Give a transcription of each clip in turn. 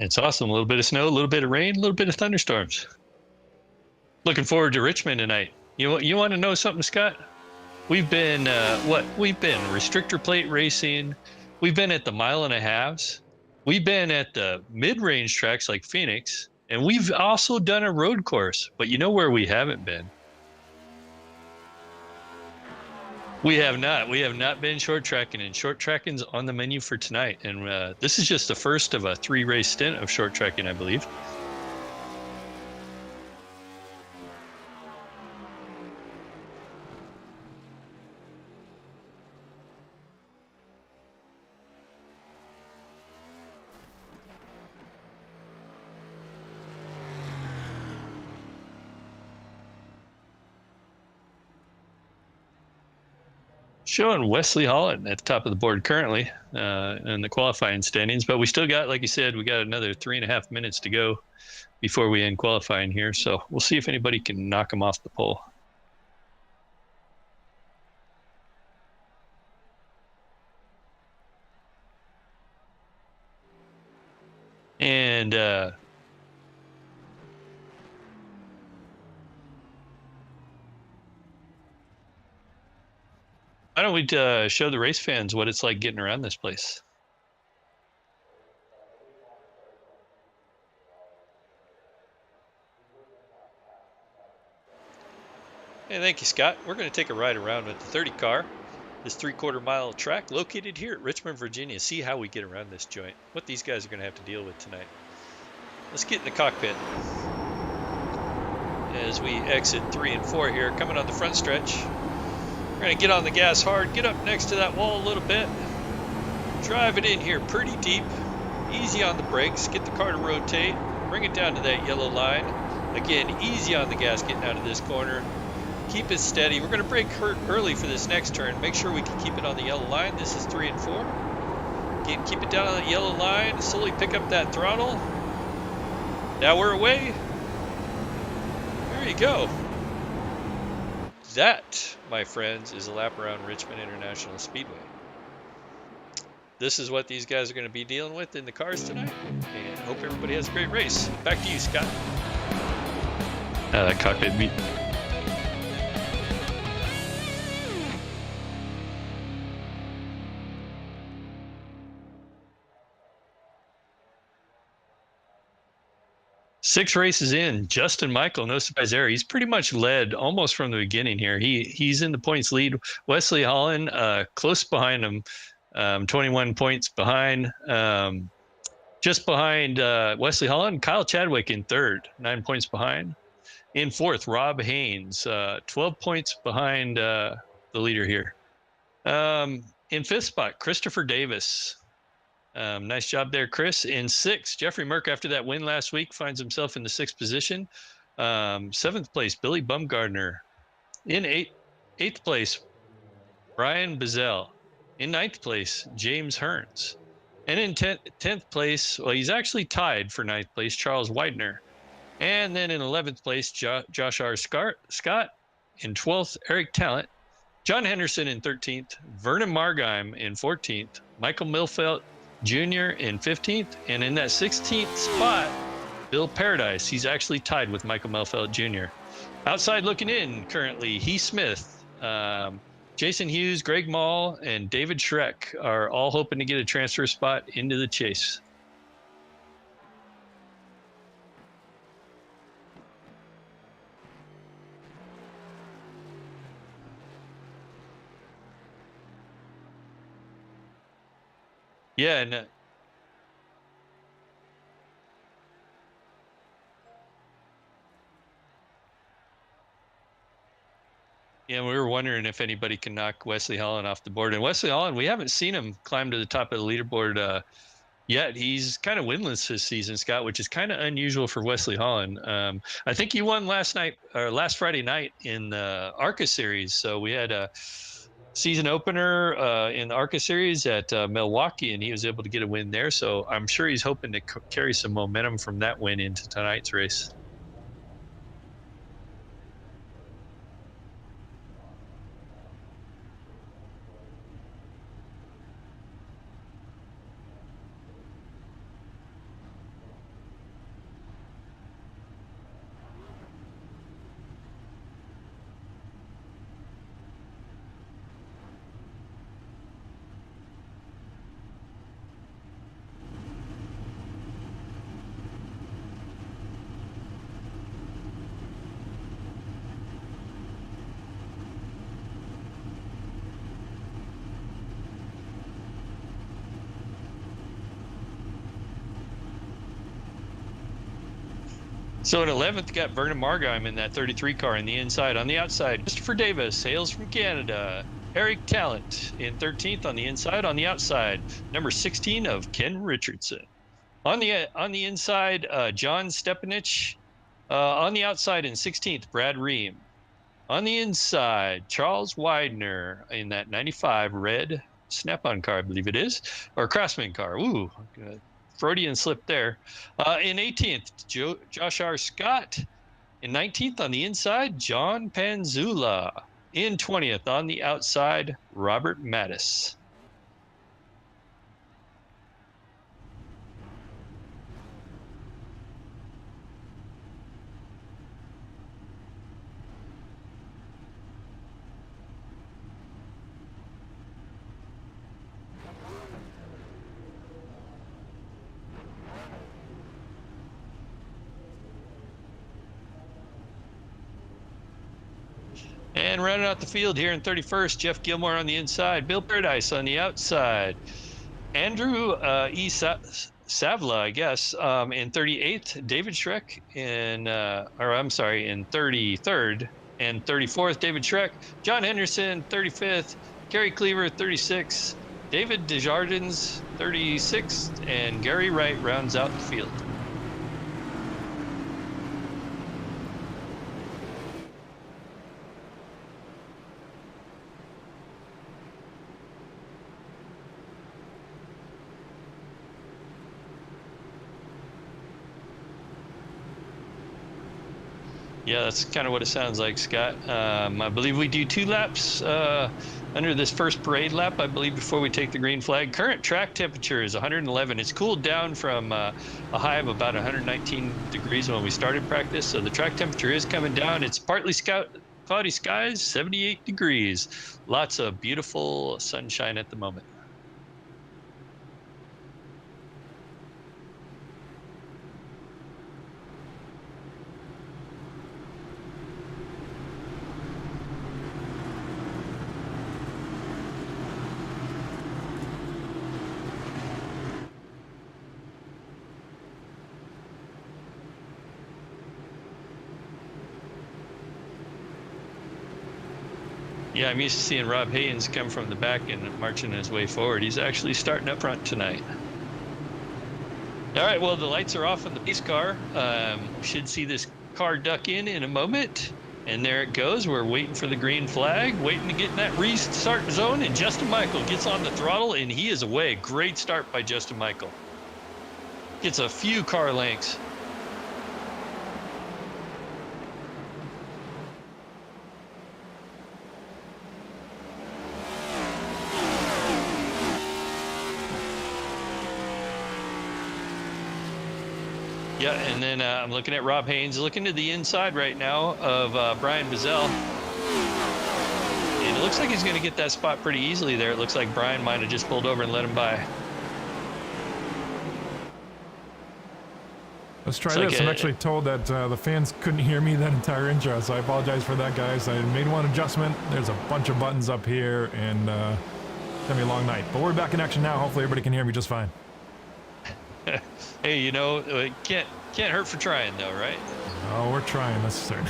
It's awesome. A little bit of snow, a little bit of rain, a little bit of thunderstorms. Looking forward to Richmond tonight. You want to know something, Scott? We've been we've been restrictor plate racing. We've been at the mile and a halves. We've been at the mid-range tracks like Phoenix, and we've also done a road course. But you know where we haven't been? We have not. We have not been short tracking, and short tracking's on the menu for tonight. And this is just the first of a 3-race stint of short tracking, I believe. Showing Wesley Holland at the top of the board currently in the qualifying standings, but we still got, like you said, we got another 3.5 minutes to go before we end qualifying here. So we'll see if anybody can knock him off the pole. And why don't we show the race fans what it's like getting around this place? Hey, thank you, Scott. We're going to take a ride around with the 30 car, this 3/4 mile track located here at Richmond, Virginia. See how we get around this joint, what these guys are going to have to deal with tonight. Let's get in the cockpit. As we exit 3 and 4 here, coming on the front stretch. We're going to get on the gas hard, get up next to that wall a little bit, drive it in here pretty deep, easy on the brakes, get the car to rotate, bring it down to that yellow line. Again, easy on the gas getting out of this corner. Keep it steady. We're going to brake early for this next turn. Make sure we can keep it on the yellow line. This is 3 and 4. Again, keep it down on the yellow line. Slowly pick up that throttle. Now we're away. There you go. That, my friends, is a lap around Richmond International Speedway. This is what these guys are going to be dealing with in the cars tonight. And hope everybody has a great race. Back to you, Scott. That cockpit beat. Six races in, Justin Michael, no surprise there. He's pretty much led almost from the beginning here. He's in the points lead. Wesley Holland close behind him, 21 points behind. Just behind Wesley Holland, Kyle Chadwick in third, 9 points behind. In fourth, Rob Haynes, 12 points behind the leader here. In fifth spot, Christopher Davis. Nice job there, Chris. In sixth, Jeffrey Merck, after that win last week, finds himself in the sixth position. Seventh place, Billy Bumgardner. In eighth place, Brian Bazell. In ninth place, James Hearns. And in 10th place, well, he's actually tied for ninth place, Charles Widener. And then in 11th place, Josh R. Scott. In 12th, Eric Talent. John Henderson in 13th. Vernon Margheim in 14th. Michael Milfelt Jr. in 15th, and in that 16th spot, Bill Paradise. He's actually tied with Michael Melfeld Jr. Outside looking in currently, Heath Smith, Jason Hughes, Greg Mall, and David Schreck are all hoping to get a transfer spot into the chase. Yeah, and yeah, we were wondering if anybody can knock Wesley Holland off the board. And Wesley Holland, we haven't seen him climb to the top of the leaderboard yet. He's kind of winless this season, Scott, which is kind of unusual for Wesley Holland. I think he won last Friday night in the ARCA series. So we had a season opener in the ARCA series at Milwaukee, and he was able to get a win there. So I'm sure he's hoping to carry some momentum from that win into tonight's race. So in 11th, got Vernon Margheim in that 33 car in the inside. On the outside, Christopher Davis, hails from Canada. Eric Talent in 13th on the inside. On the outside, number 16 of Ken Richardson. On the inside, John Stepanich. On the outside in 16th, Brad Ream. On the inside, Charles Widener in that 95 red Snap-on car, I believe it is, or Craftsman car. Ooh, Freudian slip there. In 18th, Josh R. Scott. In 19th on the inside, John Panzula. In 20th on the outside, Robert Mattis. And running out the field here in 31st, Jeff Gilmore on the inside, Bill Paradise on the outside, Andrew E. Savla, I guess, in 38th, David Schreck in 33rd, and 34th, David Schreck, John Henderson, 35th, Gary Cleaver, 36th, David Desjardins, 36th, and Gary Wright rounds out the field. Yeah, that's kind of what it sounds like, Scott. I believe we do 2 laps under this first parade lap, I believe, before we take the green flag. Current track temperature is 111. It's cooled down from a high of about 119 degrees when we started practice, so the track temperature is coming down. It's partly cloudy skies, 78 degrees. Lots of beautiful sunshine at the moment. Yeah, I'm used to seeing Rob Haynes come from the back and marching his way forward. He's actually starting up front tonight. All right, well, the lights are off on the pace car. Should see this car duck in a moment. And there it goes. We're waiting for the green flag, waiting to get in that restart zone. And Justin Michael gets on the throttle, and he is away. Great start by Justin Michael. Gets a few car lengths. Yeah, and then I'm looking at Rob Haynes, looking to the inside right now of Brian Bazell. And it looks like he's going to get that spot pretty easily there. It looks like Brian might have just pulled over and let him by. Let's try this. I'm actually told that the fans couldn't hear me that entire intro, so I apologize for that, guys. I made one adjustment. There's a bunch of buttons up here, and it's going to be a long night. But we're back in action now. Hopefully everybody can hear me just fine. Hey, you know, it can't hurt for trying, though, right? Oh, we're trying, that's certain.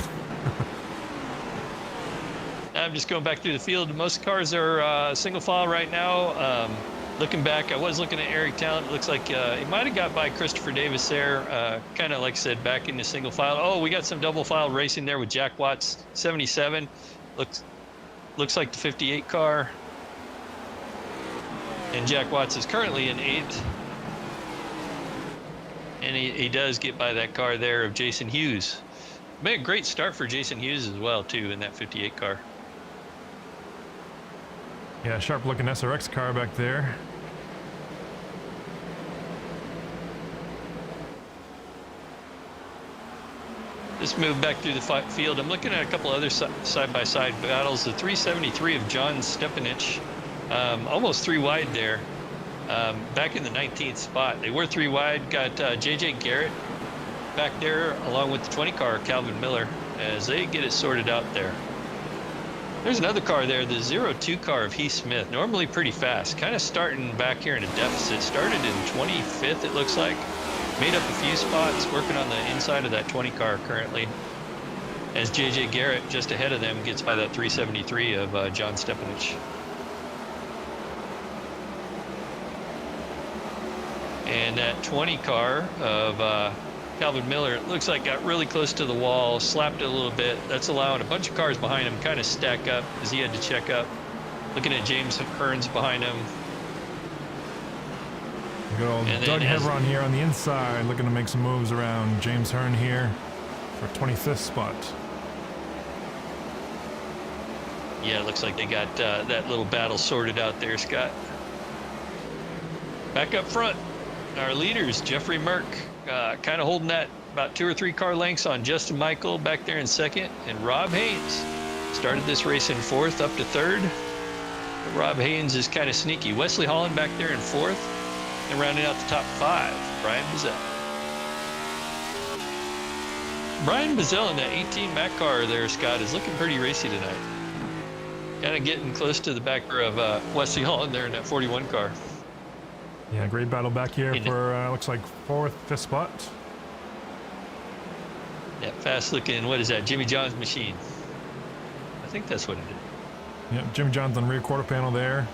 I'm just going back through the field. Most cars are single file right now. Looking back, I was looking at Eric Talent. It looks like he might have got by Christopher Davis there. Kind of, like I said, back into single file. Oh, we got some double file racing there with Jack Watts, 77. Looks like the 58 car. And Jack Watts is currently in 8th. And he does get by that car there of Jason Hughes. Made a great start for Jason Hughes as well, too, in that 58 car. Yeah, sharp-looking SRX car back there. Just move back through the field. I'm looking at a couple other side-by-side battles. The 373 of John Stepanich, almost 3 wide there. Back in the 19th spot. They were 3 wide. Got J.J. Garrett back there along with the 20 car, Calvin Miller, as they get it sorted out there. There's another car there, the 02 car of Heath Smith, normally pretty fast, kind of starting back here in a deficit. Started in 25th, it looks like. made up a few spots, working on the inside of that 20 car currently, as JJ Garrett just ahead of them gets by that 373 of John Stepanich. And that 20 car of Calvin Miller, it looks like got really close to the wall, slapped it a little bit. That's allowing a bunch of cars behind him kind of stack up as he had to check up. Looking at James Hearns behind him. Good old Doug Heveron here on the inside, looking to make some moves around James Hearn here for 25th spot. Yeah, it looks like they got that little battle sorted out there, Scott. Back up front, our leaders, Jeffrey Merck, kind of holding that about 2 or 3 car lengths on Justin Michael back there in second, and Rob Haynes started this race in 4th up to 3rd. But Rob Haynes is kind of sneaky. Wesley Holland back there in 4th, and rounding out the top 5, Brian Bazell. Brian Bazell in that 18 Mac car there, Scott, is looking pretty racy tonight. Kind of getting close to the back of Wesley Holland there in that 41 car. Yeah, great battle back here for, looks like 4th, 5th spot. Yeah, fast looking, what is that, Jimmy John's machine. I think that's what it is. Yep, Jimmy John's on rear quarter panel there.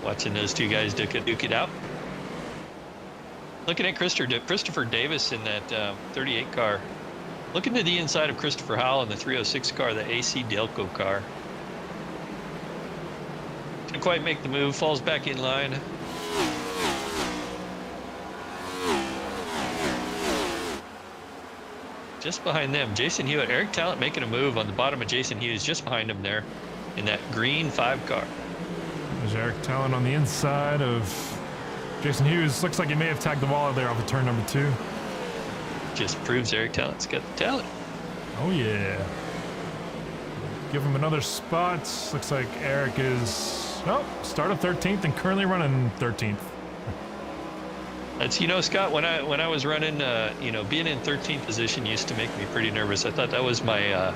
Watching those two guys duke it out. Looking at Christopher Davis in that 38 car. Looking to the inside of Christopher Howell in the 306 car, the AC Delco car. Didn't quite make the move, falls back in line. Just behind them, Jason Hewitt, Eric Talent making a move on the bottom of Jason Hughes, just behind him there in that green 5 car. There's Eric Talent on the inside of Jason Hughes. Looks like he may have tagged the wall out there off of turn number 2. Just proves Eric Talent's got the talent. Oh yeah. Give him another spot. Looks like Eric is, started 13th and currently running 13th. That's, Scott, when I was running, being in 13th position used to make me pretty nervous. I thought that was my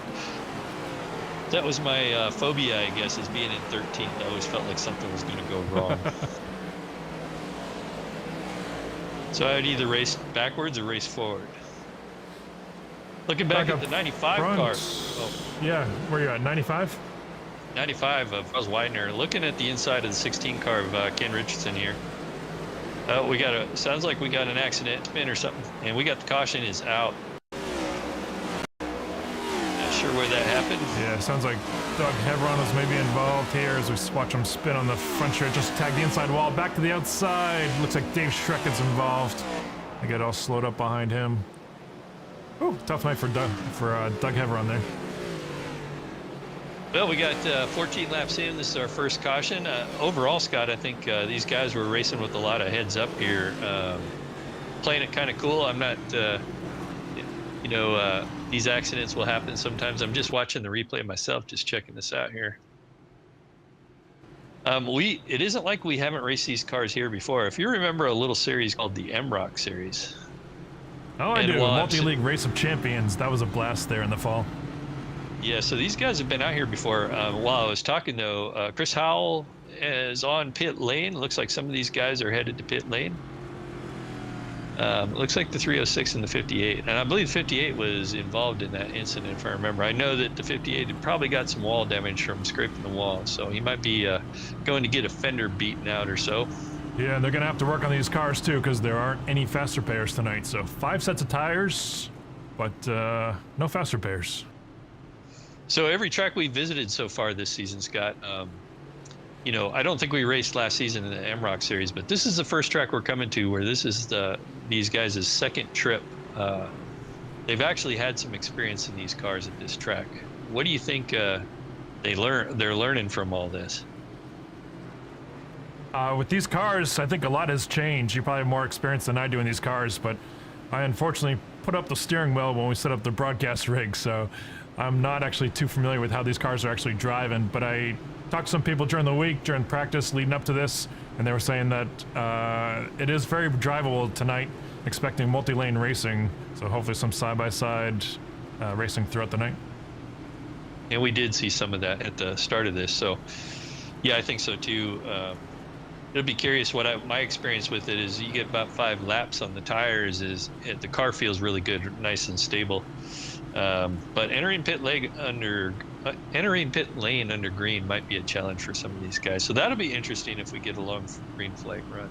phobia, I guess, is being in 13th. I always felt like something was going to go wrong. So I would either race backwards or race forward. Looking back at the 95 car. Oh. Yeah, where you at, 95? 95 of Buzz Widener. Looking at the inside of the 16 car of Ken Richardson here. Sounds like we got an accident, spin or something, and we got the caution is out. Not sure where that happened. Yeah, sounds like Doug Heveron is maybe involved here as we watch him spin on the front straight. Just tagged the inside wall, back to the outside. Looks like Dave Schreck is involved. They get all slowed up behind him. Ooh, tough night for Doug Heveron there. Well, we got 14 laps in. This is our first caution. Overall, Scott, I think these guys were racing with a lot of heads up here. Playing it kind of cool. I'm not, these accidents will happen sometimes. I'm just watching the replay myself, just checking this out here. It isn't like we haven't raced these cars here before. If you remember a little series called the M-Rock series. Oh, I do. Multi-League Race of Champions. That was a blast there in the fall. Yeah, so these guys have been out here before. While I was talking, though, Chris Howell is on pit lane. Looks like some of these guys are headed to pit lane. Looks like the 306 and the 58. And I believe 58 was involved in that incident, if I remember. I know that the 58 had probably got some wall damage from scraping the wall, so he might be going to get a fender beaten out or so. Yeah, they're going to have to work on these cars, too, because there aren't any faster pairs tonight. So 5 sets of tires, but no faster pairs. So every track we visited so far this season, Scott, I don't think we raced last season in the M-Rock series, but this is the first track we're coming to where this is these guys' second trip. They've actually had some experience in these cars at this track. What do you think they're learning from all this? With these cars, I think a lot has changed. You probably have more experience than I do in these cars, but I unfortunately put up the steering wheel when we set up the broadcast rig, so I'm not actually too familiar with how these cars are actually driving. But I talked to some people during the week, during practice leading up to this, and they were saying that it is very drivable tonight, expecting multi-lane racing, so hopefully some side-by-side racing throughout the night. And we did see some of that at the start of this. So, yeah, I think so too. It'll be curious my experience with it is you get about 5 laps on the tires the car feels really good, nice and stable. But entering pit lane under green might be a challenge for some of these guys. So that'll be interesting if we get a long green flag run.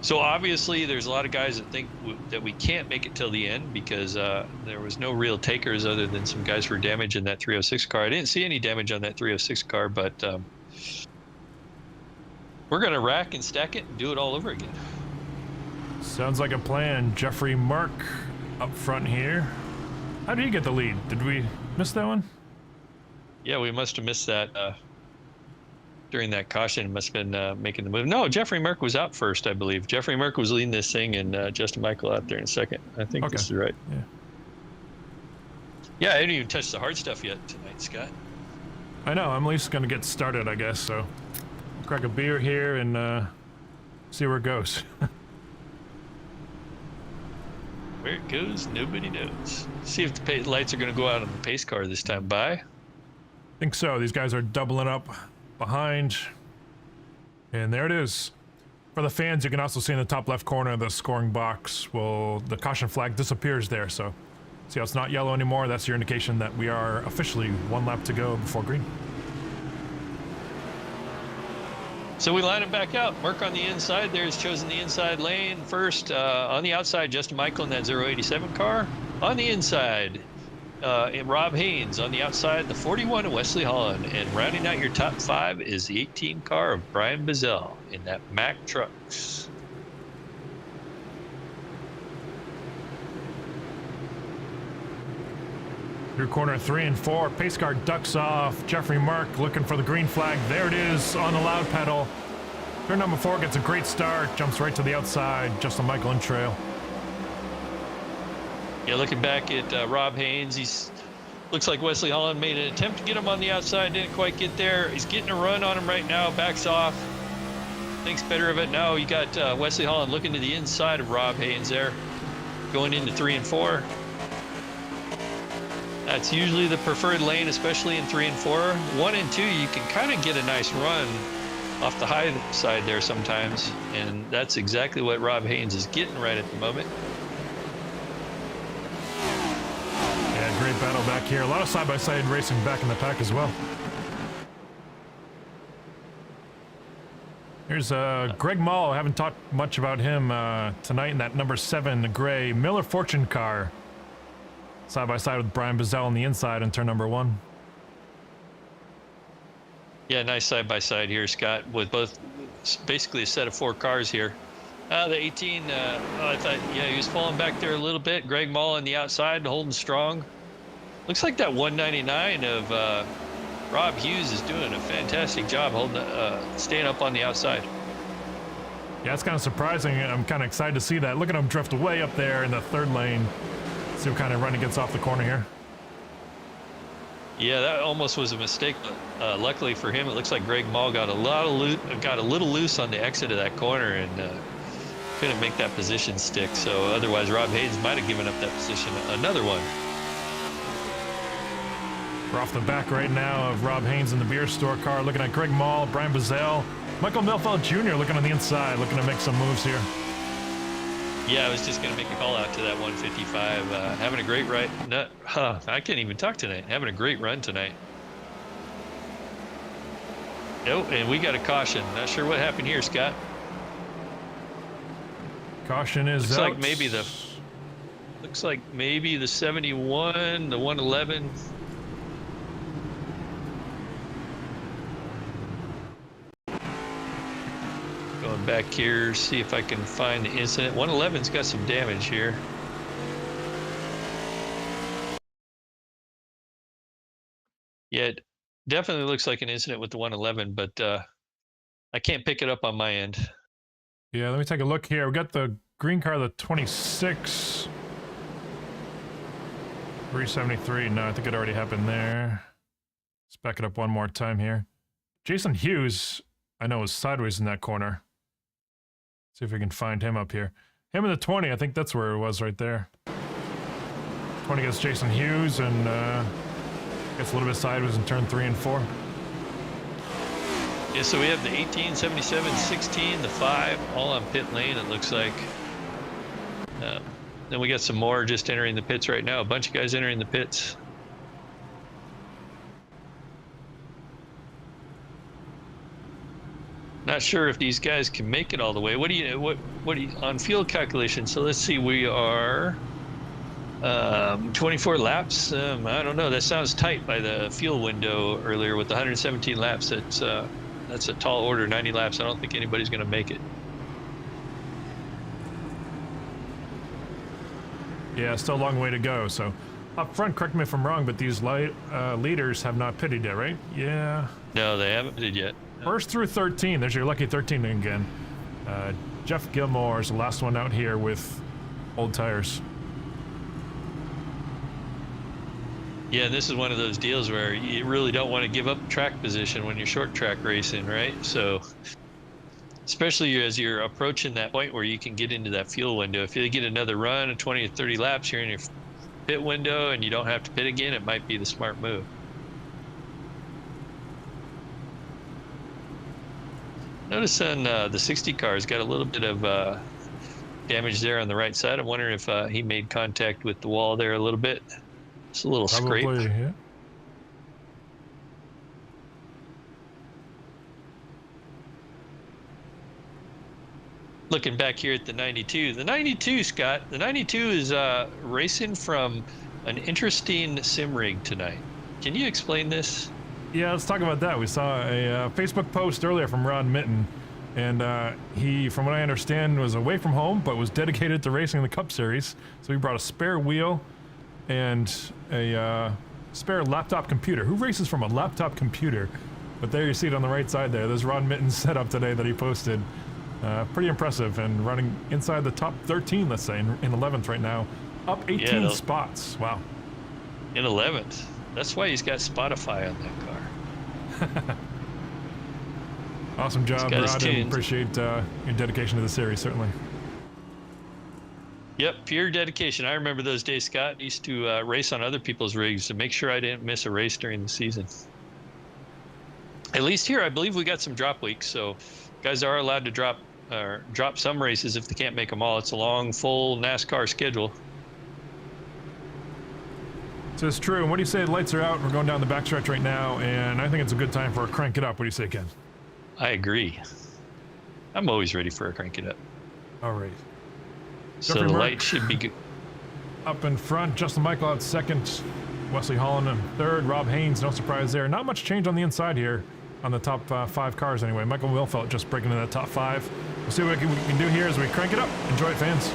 So obviously there's a lot of guys that think that we can't make it till the end because there was no real takers other than some guys for damage in that 306 car. I didn't see any damage on that 306 car, but we're going to rack and stack it and do it all over again. Sounds like a plan. Jeffrey Mark up front here. How did he get the lead? Did we miss that one? Yeah, we must have missed that during that caution. Must have been making the move. No, Jeffrey Merck was out first, I believe. Jeffrey Merck was leading this thing, and Justin Michael out there in second. I think this is right. Yeah. Yeah, I didn't even touch the hard stuff yet tonight, Scott. I know. I'm at least going to get started, I guess. So, crack a beer here and see where it goes. Where it goes, nobody knows. See if the lights are going to go out on the pace car this time. Bye. I think so. These guys are doubling up behind. And there it is. For the fans, you can also see in the top left corner of the scoring box, the caution flag disappears there. So, see how it's not yellow anymore? That's your indication that we are officially 1 lap to go before green. So we line it back out. Merck on the inside there has chosen the inside lane first. On the outside, Justin Michael in that 087 car. On the inside, Rob Haynes. On the outside, the 41 of Wesley Holland. And rounding out your top 5 is the 18 car of Brian Bazell in that Mack Trucks. Through corner 3 and 4, pace car ducks off. Jeffrey Mark looking for the green flag. There it is on the loud pedal. Turn number 4 gets a great start, jumps right to the outside. Justin Michael in trail. Yeah, looking back at Rob Haynes, looks like Wesley Holland made an attempt to get him on the outside, didn't quite get there. He's getting a run on him right now, backs off, thinks better of it. Now you got Wesley Holland looking to the inside of Rob Haynes there, going into 3 and 4. That's usually the preferred lane, especially in 3 and 4. 1 and 2, you can kind of get a nice run off the high side there sometimes, and that's exactly what Rob Haynes is getting right at the moment. Yeah, great battle back here. A lot of side-by-side racing back in the pack as well. Here's Greg Mall. I haven't talked much about him tonight in that number 7, the gray Miller Fortune car. Side by side with Brian Bazell on the inside in turn number 1. Yeah, nice side by side here, Scott, with both basically a set of 4 cars here. The 18, I thought, yeah, he was falling back there a little bit. Greg Mall on the outside, holding strong. Looks like that 199 of Rob Hughes is doing a fantastic job holding, staying up on the outside. Yeah, it's kind of surprising. I'm kind of excited to see that. Look at him drift way up there in the 3rd lane. See what kind of run he gets off the corner here. Yeah, that almost was a mistake, but luckily for him, it looks like Greg Mall got a little loose on the exit of that corner and couldn't make that position stick. So otherwise, Rob Haynes might have given up that position. Another one. We're off the back right now of Rob Haynes in the beer store car, looking at Greg Mall, Brian Bazell, Michael Milfeld Jr. looking on the inside, looking to make some moves here. Yeah, I was just going to make a call out to that 155. Having a great ride. I can't even talk tonight. Having a great run tonight. Oh, and we got a caution. Not sure what happened here, Scott. Caution is out. Looks like maybe the 71, the 111. Going back here, see if I can find the incident. 111's got some damage here. Yeah, it definitely looks like an incident with the 111, but I can't pick it up on my end. Yeah, let me take a look here. We got the green car, the 26. 373. No, I think it already happened there. Let's back it up one more time here. Jason Hughes, I know, was sideways in that corner. See if we can find him up here. Him in the 20, I think that's where it was right there. 20 gets Jason Hughes, and Gets a little bit sideways in turn 3 and 4. Yeah, so we have the 18, 77, 16, the 5, all on pit lane, it looks like. Then we got some more just entering the pits right now. A bunch of guys entering the pits. Not sure if these guys can make it all the way. What do you on field calculation? So let's see, we are 24 laps. I don't know. That sounds tight by the fuel window earlier with the 117 laps. That's a tall order. 90 laps. I don't think anybody's going to make it. Yeah, still a long way to go. So up front, correct me if I'm wrong, but these leaders have not pitted yet, right? Yeah. No, they haven't pitted yet. First through 13. There's your lucky 13 again. Jeff Gilmore is the last one out here with old tires. Yeah, this is one of those deals where you really don't want to give up track position when you're short track racing, right? So, especially as you're approaching that point where you can get into that fuel window. If you get another run of 20 or 30 laps, you're in your pit window and you don't have to pit again, it might be the smart move. Notice on the 60 car's got a little bit of damage there on the right side. I'm wondering if he made contact with the wall there a little bit. It's a little Probably, scrape. Yeah. Looking back here at the 92. The 92, Scott, the 92 is racing from an interesting sim rig tonight. Can you explain this? Yeah, let's talk about that. We saw a Facebook post earlier from Ron Mitten, and he, from what I understand, was away from home, but was dedicated to racing in the Cup Series. So he brought a spare wheel and a spare laptop computer. Who races from a laptop computer? But there you see it on the right side there. There's Ron Mitten's setup today that he posted. Pretty impressive, and running inside the top 13, let's say, in 11th right now. Up 18 spots. Wow. In 11th. That's why he's got Spotify on that car. Awesome job, Rod, and appreciate your dedication to the series, certainly. Yep, pure dedication. I remember those days, Scott. I used to race on other people's rigs to make sure I didn't miss a race during the season. At least here, I believe we got some drop weeks, so guys are allowed to drop some races if they can't make them all. It's a long, full NASCAR schedule. So it's true. And what do you say? The lights are out. We're going down the backstretch right now, and I think it's a good time for a crank it up. What do you say, Ken? I agree. I'm always ready for a crank it up. All right. So the light should be good. Up in front, Justin Michael out second, Wesley Holland in third, Rob Haynes, no surprise there. Not much change on the inside here on the top 5 cars anyway. Michael Wilfelt just breaking into that top 5. We'll see what we can do here as we crank it up. Enjoy it, fans.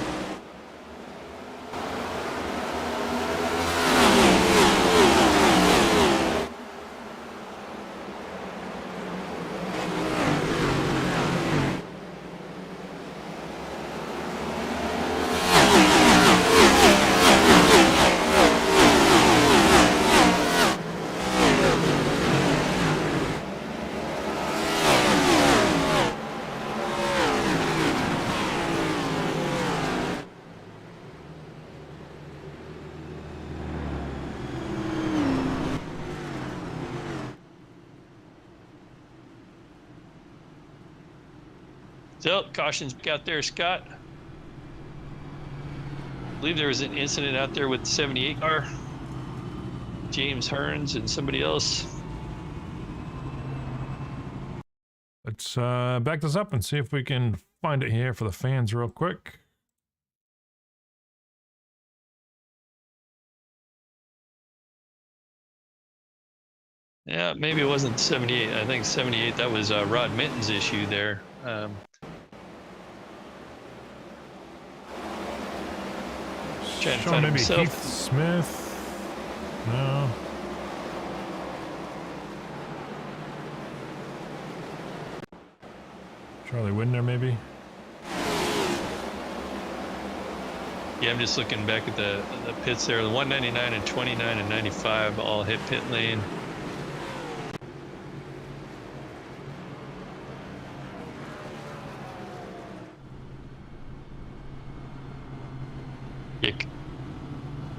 So, caution's out there, Scott. I believe there was an incident out there with the 78 car. James Hearns and somebody else. Let's back this up and see if we can find it here for the fans real quick. Yeah, maybe it wasn't 78. I think 78, that was Rod Minton's issue there. Trying to find maybe himself. Keith Smith. No. Charlie Widner, maybe. Yeah, I'm just looking back at the pits there. The 199 and 29 and 95 all hit pit lane.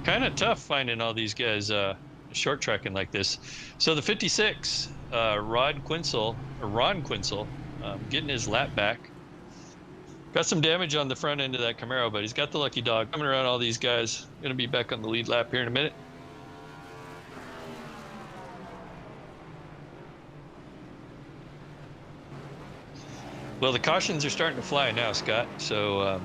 Kind of tough finding all these guys. short tracking like this. So the 56, Ron Quinsel, getting his lap back. Got some damage on the front end of that Camaro, but he's got the lucky dog coming around all these guys. Going to be back on the lead lap here in a minute. Well, the cautions are starting to fly now, Scott. So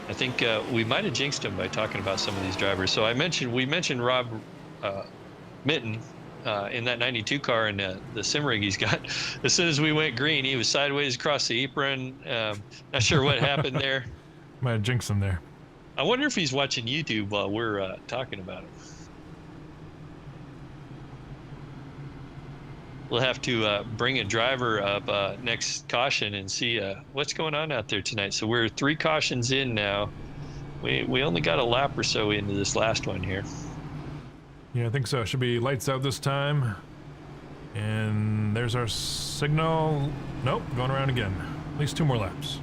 I think we might have jinxed him by talking about some of these drivers. So we mentioned Rob Mitten in that 92 car and the sim rig he's got. As soon as we went green, he was sideways across the apron. Not sure what happened there. Might have jinxed him there. I wonder if he's watching YouTube while we're talking about him. We'll have to bring a driver up next caution and see what's going on out there tonight. So we're 3 cautions in now. We only got a lap or so into this last one here. Yeah, I think so. It should be lights out this time. And there's our signal. Nope, going around again. At least 2 more laps.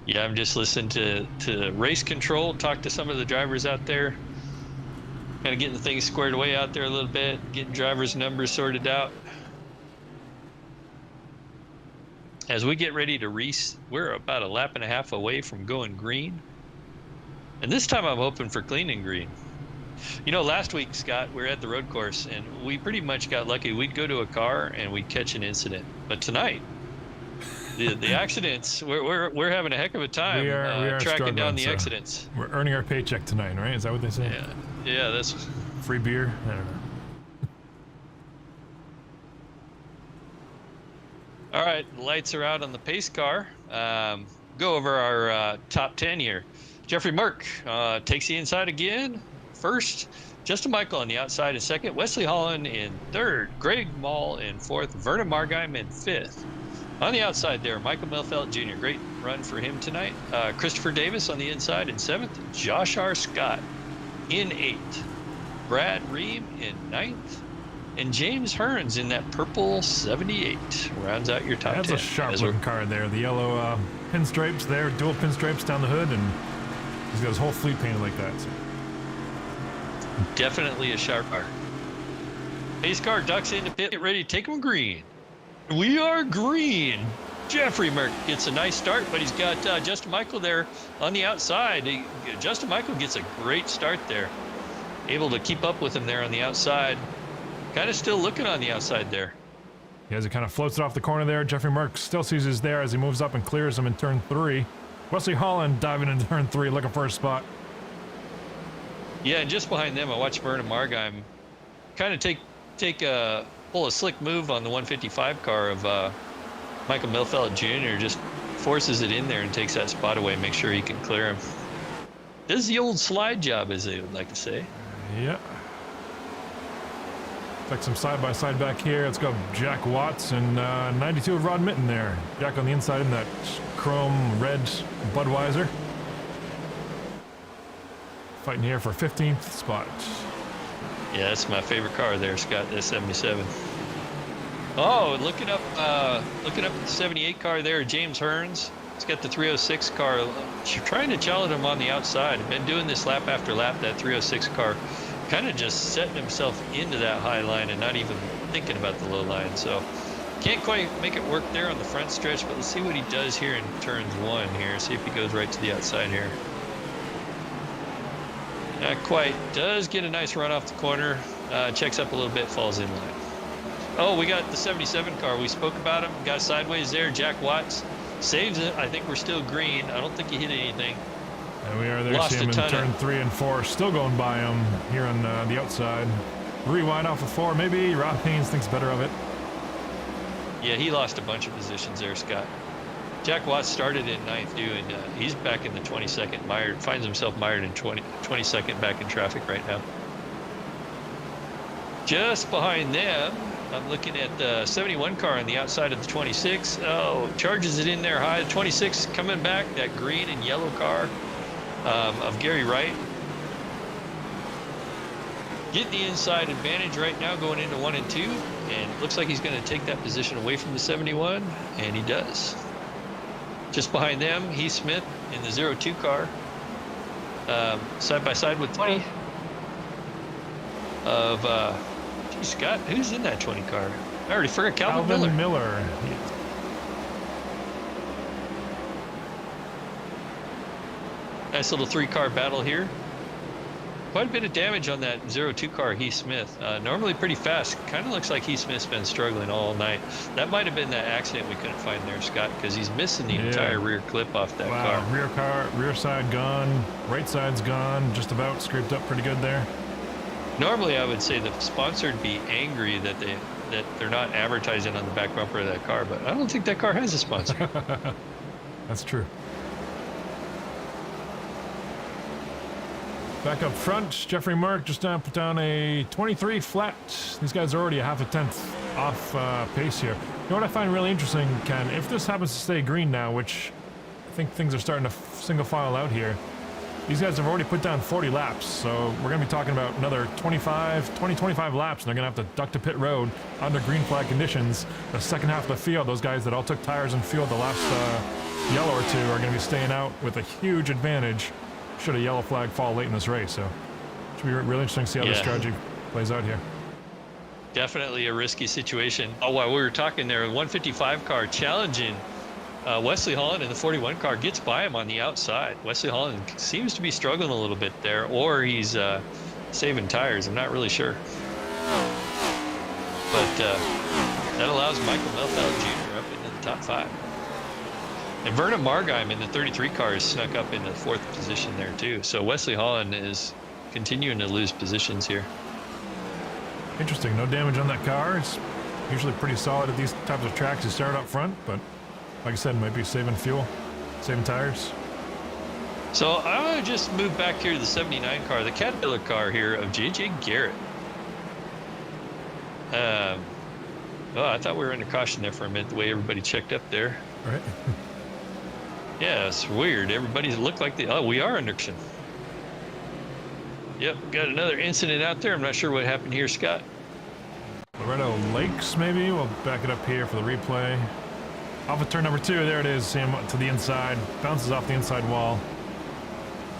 Yeah, I'm just listening to race control, talk to some of the drivers out there. Kind of getting things squared away out there a little bit, getting drivers' numbers sorted out. As we get ready to race, we're about a lap and a half away from going green. And this time I'm hoping for clean and green. You know, last week, Scott, we were at the road course and we pretty much got lucky. We'd go to a car and we'd catch an incident. But tonight, the accidents, we're having a heck of a time we are tracking down the so accidents. We're earning our paycheck tonight, right? Is that what they say? Yeah, that's... Free beer? I don't know. All right, the lights are out on the pace car. Go over our top 10 here. Jeffrey Merck takes the inside again. First, Justin Michael on the outside in second. Wesley Holland in third. Greg Mall in fourth. Vernon Margheim in fifth. On the outside there, Michael Melfelt Jr. Great run for him tonight. Christopher Davis on the inside in seventh. Josh R. Scott in eighth. Brad Ream in ninth. And James Hearns in that purple 78 rounds out your top 10. That's a sharp-looking car there. The yellow pinstripes there, dual pinstripes down the hood, and he's got his whole fleet painted like that. So. Definitely a sharp car. Pace car ducks into pit, get ready to take him green. We are green. Jeffrey Merck gets a nice start, but he's got Justin Michael there on the outside. Justin Michael gets a great start there. Able to keep up with him there on the outside. Kind of still looking on the outside there. Yeah, as he kind of floats it off the corner there, Jeffrey Merck still sees he's there as he moves up and clears him in turn 3. Wesley Holland diving into turn 3, looking for a spot. Yeah, and just behind them, I watched Vernon Margheim kind of pull a slick move on the 155 car of Michael Melfelt Jr. Just forces it in there and takes that spot away, make sure he can clear him. Does the old slide job, as they would like to say. Yeah. Like some side-by-side back here. Let's go Jack Watts and 92 of Rod Mitten there. Jack on the inside in that chrome red Budweiser. Fighting here for 15th spot. Yeah, that's my favorite car there, Scott, that 77. Oh, looking up the 78 car there, James Hearns. He's got the 306 car. Trying to challenge him on the outside. Been doing this lap after lap, that 306 car. Kind of just setting himself into that high line and not even thinking about the low line. So can't quite make it work there on the front stretch, but let's see what he does here in turns 1 here. See if he goes right to the outside here. Not quite. Does get a nice run off the corner. Checks up a little bit, falls in line. Oh, we got the 77 car. We spoke about him. Got sideways there. Jack Watts saves it. I think we're still green. I don't think he hit anything. And we are there. See him in turn 3 and 4. Still going by him here on the outside. Rewind off of 4. Maybe Rob Haynes thinks better of it. Yeah, he lost a bunch of positions there, Scott. Jack Watts started in 9th, too, and he's back in the 22nd. Finds himself mired in 22nd back in traffic right now. Just behind them, I'm looking at the 71 car on the outside of the 26. Oh, charges it in there high. 26 coming back, that green and yellow car of Gary Wright. Get the inside advantage right now going into 1 and 2. And it looks like he's going to take that position away from the 71, and he does. Just behind them, Heath Smith in the 02 car, side by side with 20 of, geez, Scott, who's in that 20 car? I already forgot. Calvin Miller. Nice little 3-car battle here. Quite a bit of damage on that 02 car, Heath Smith. Normally pretty fast. Kind of looks like Heath Smith's been struggling all night. That might have been that accident we couldn't find there, Scott, because he's missing the entire rear clip off that car. Rear side gone, right side's gone, just about scraped up pretty good there. Normally, I would say the sponsor would be angry that they're not advertising on the back bumper of that car, but I don't think that car has a sponsor. That's true. Back up front, Jeffrey Mark just put down a 23 flat. These guys are already a half a tenth off pace here. You know what I find really interesting, Ken? If this happens to stay green now, which I think things are starting to single file out here, these guys have already put down 40 laps, so we're going to be talking about another 25 laps, and they're going to have to duck to pit road under green flag conditions. The second half of the field, those guys that all took tires and fuel the last yellow or two are going to be staying out with a huge advantage should a yellow flag fall late in this race. So it should be really interesting to see how this strategy plays out here. Definitely a risky situation. Oh, while we were talking there, 155 car challenging Wesley Holland in the 41 car, gets by him on the outside. Wesley Holland seems to be struggling a little bit there, or he's saving tires. I'm not really sure. But that allows Michael Melfeld Jr. up into the top 5. And Vernon Margheim in the 33 car is snuck up in the 4th position there too. So Wesley Holland is continuing to lose positions here. Interesting. No damage on that car. It's usually pretty solid at these types of tracks. You start up front, but like I said, might be saving fuel, saving tires. So I'm going to just move back here to the 79 car, the Caterpillar car here of J.J. Garrett. Oh, I thought we were under caution there for a minute, the way everybody checked up there. Right. Yeah, it's weird. Everybody looked like we are under caution. Yep, got another incident out there. I'm not sure what happened here, Scott. Loretto Lakes, maybe. We'll back it up here for the replay. Off of turn number 2, there it is. Sam to the inside, bounces off the inside wall,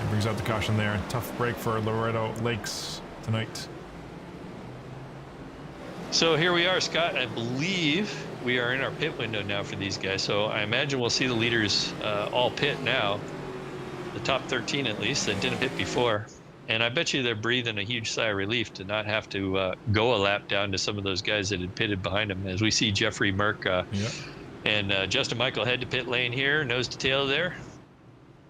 and brings out the caution there. Tough break for Loretto Lakes tonight. So here we are, Scott. I believe we are in our pit window now for these guys. So I imagine we'll see the leaders all pit now, the top 13 at least that didn't pit before. And I bet you they're breathing a huge sigh of relief to not have to go a lap down to some of those guys that had pitted behind them. As we see Jeffrey Merck and Justin Michael head to pit lane here, nose to tail there.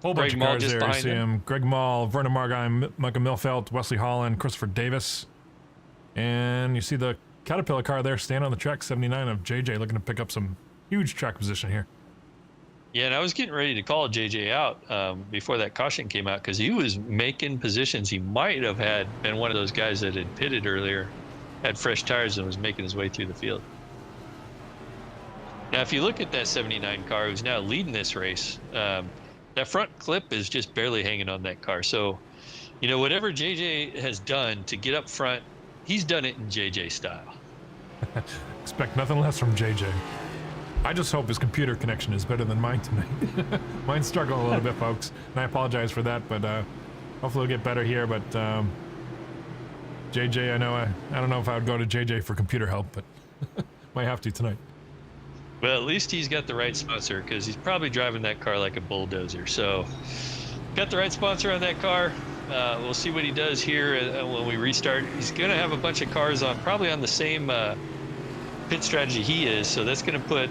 Whole bunch of cars there. You see him. Greg Mall, Vernon Margheim, Michael Milfeld, Wesley Holland, Christopher Davis. And you see the Caterpillar car there, stand on the track, 79 of JJ, looking to pick up some huge track position here. Yeah, and I was getting ready to call JJ out before that caution came out because he was making positions. He might have been one of those guys that had pitted earlier, had fresh tires, and was making his way through the field. Now, if you look at that 79 car who's now leading this race, that front clip is just barely hanging on that car. So, you know, whatever JJ has done to get up front, he's done it in JJ style. Expect nothing less from JJ. I just hope his computer connection is better than mine tonight. Mine's struggling a little bit, folks, and I apologize for that, but hopefully it'll get better here. But JJ, I don't know if I would go to JJ for computer help, but might have to tonight. Well, at least he's got the right sponsor because he's probably driving that car like a bulldozer. So got the right sponsor on that car. We'll see what he does here when we restart. He's going to have a bunch of cars probably on the same pit strategy he is. So that's going to put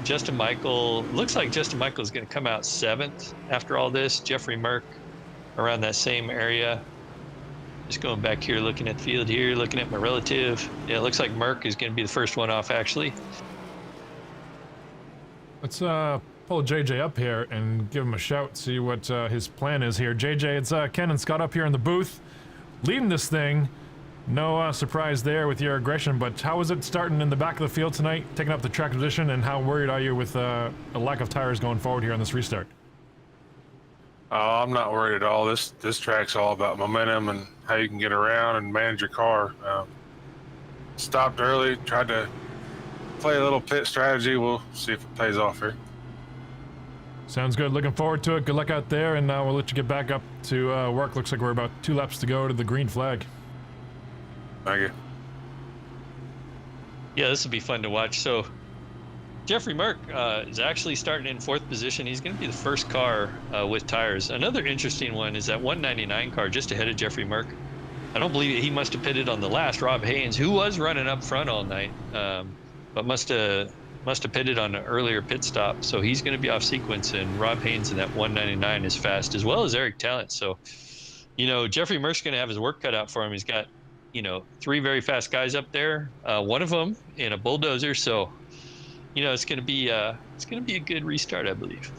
Justin Michael. Looks like Justin Michael is going to come out 7th after all this. Jeffrey Merck around that same area. Just going back here, looking at the field here, looking at my relative. Yeah, it looks like Merck is going to be the first one off, actually. Let's pull JJ up here and give him a shout, see what his plan is here. JJ, it's Ken and Scott up here in the booth, leading this thing. No surprise there with your aggression, but how is it starting in the back of the field tonight, taking up the track position, and how worried are you with a lack of tires going forward here on this restart? I'm not worried at all. This track's all about momentum and how you can get around and manage your car. Stopped early, tried to play a little pit strategy. We'll see if it pays off here. Sounds good. Looking forward to it. Good luck out there, and we'll let you get back up to work. Looks like we're about 2 laps to go to the green flag. Thank you. Yeah, this will be fun to watch. So Jeffrey Merck is actually starting in 4th position. He's going to be the first car with tires. Another interesting one is that 199 car just ahead of Jeffrey Merck. I don't believe he must have pitted on the last. Rob Haynes, who was running up front all night, but must have pitted on an earlier pit stop. So he's going to be off sequence, and Rob Haynes in that 199 is fast, as well as Eric Talent. So, Jeffrey Merck's going to have his work cut out for him. He's got, 3 very fast guys up there. One of them in a bulldozer. So, it's going to be a good restart, I believe.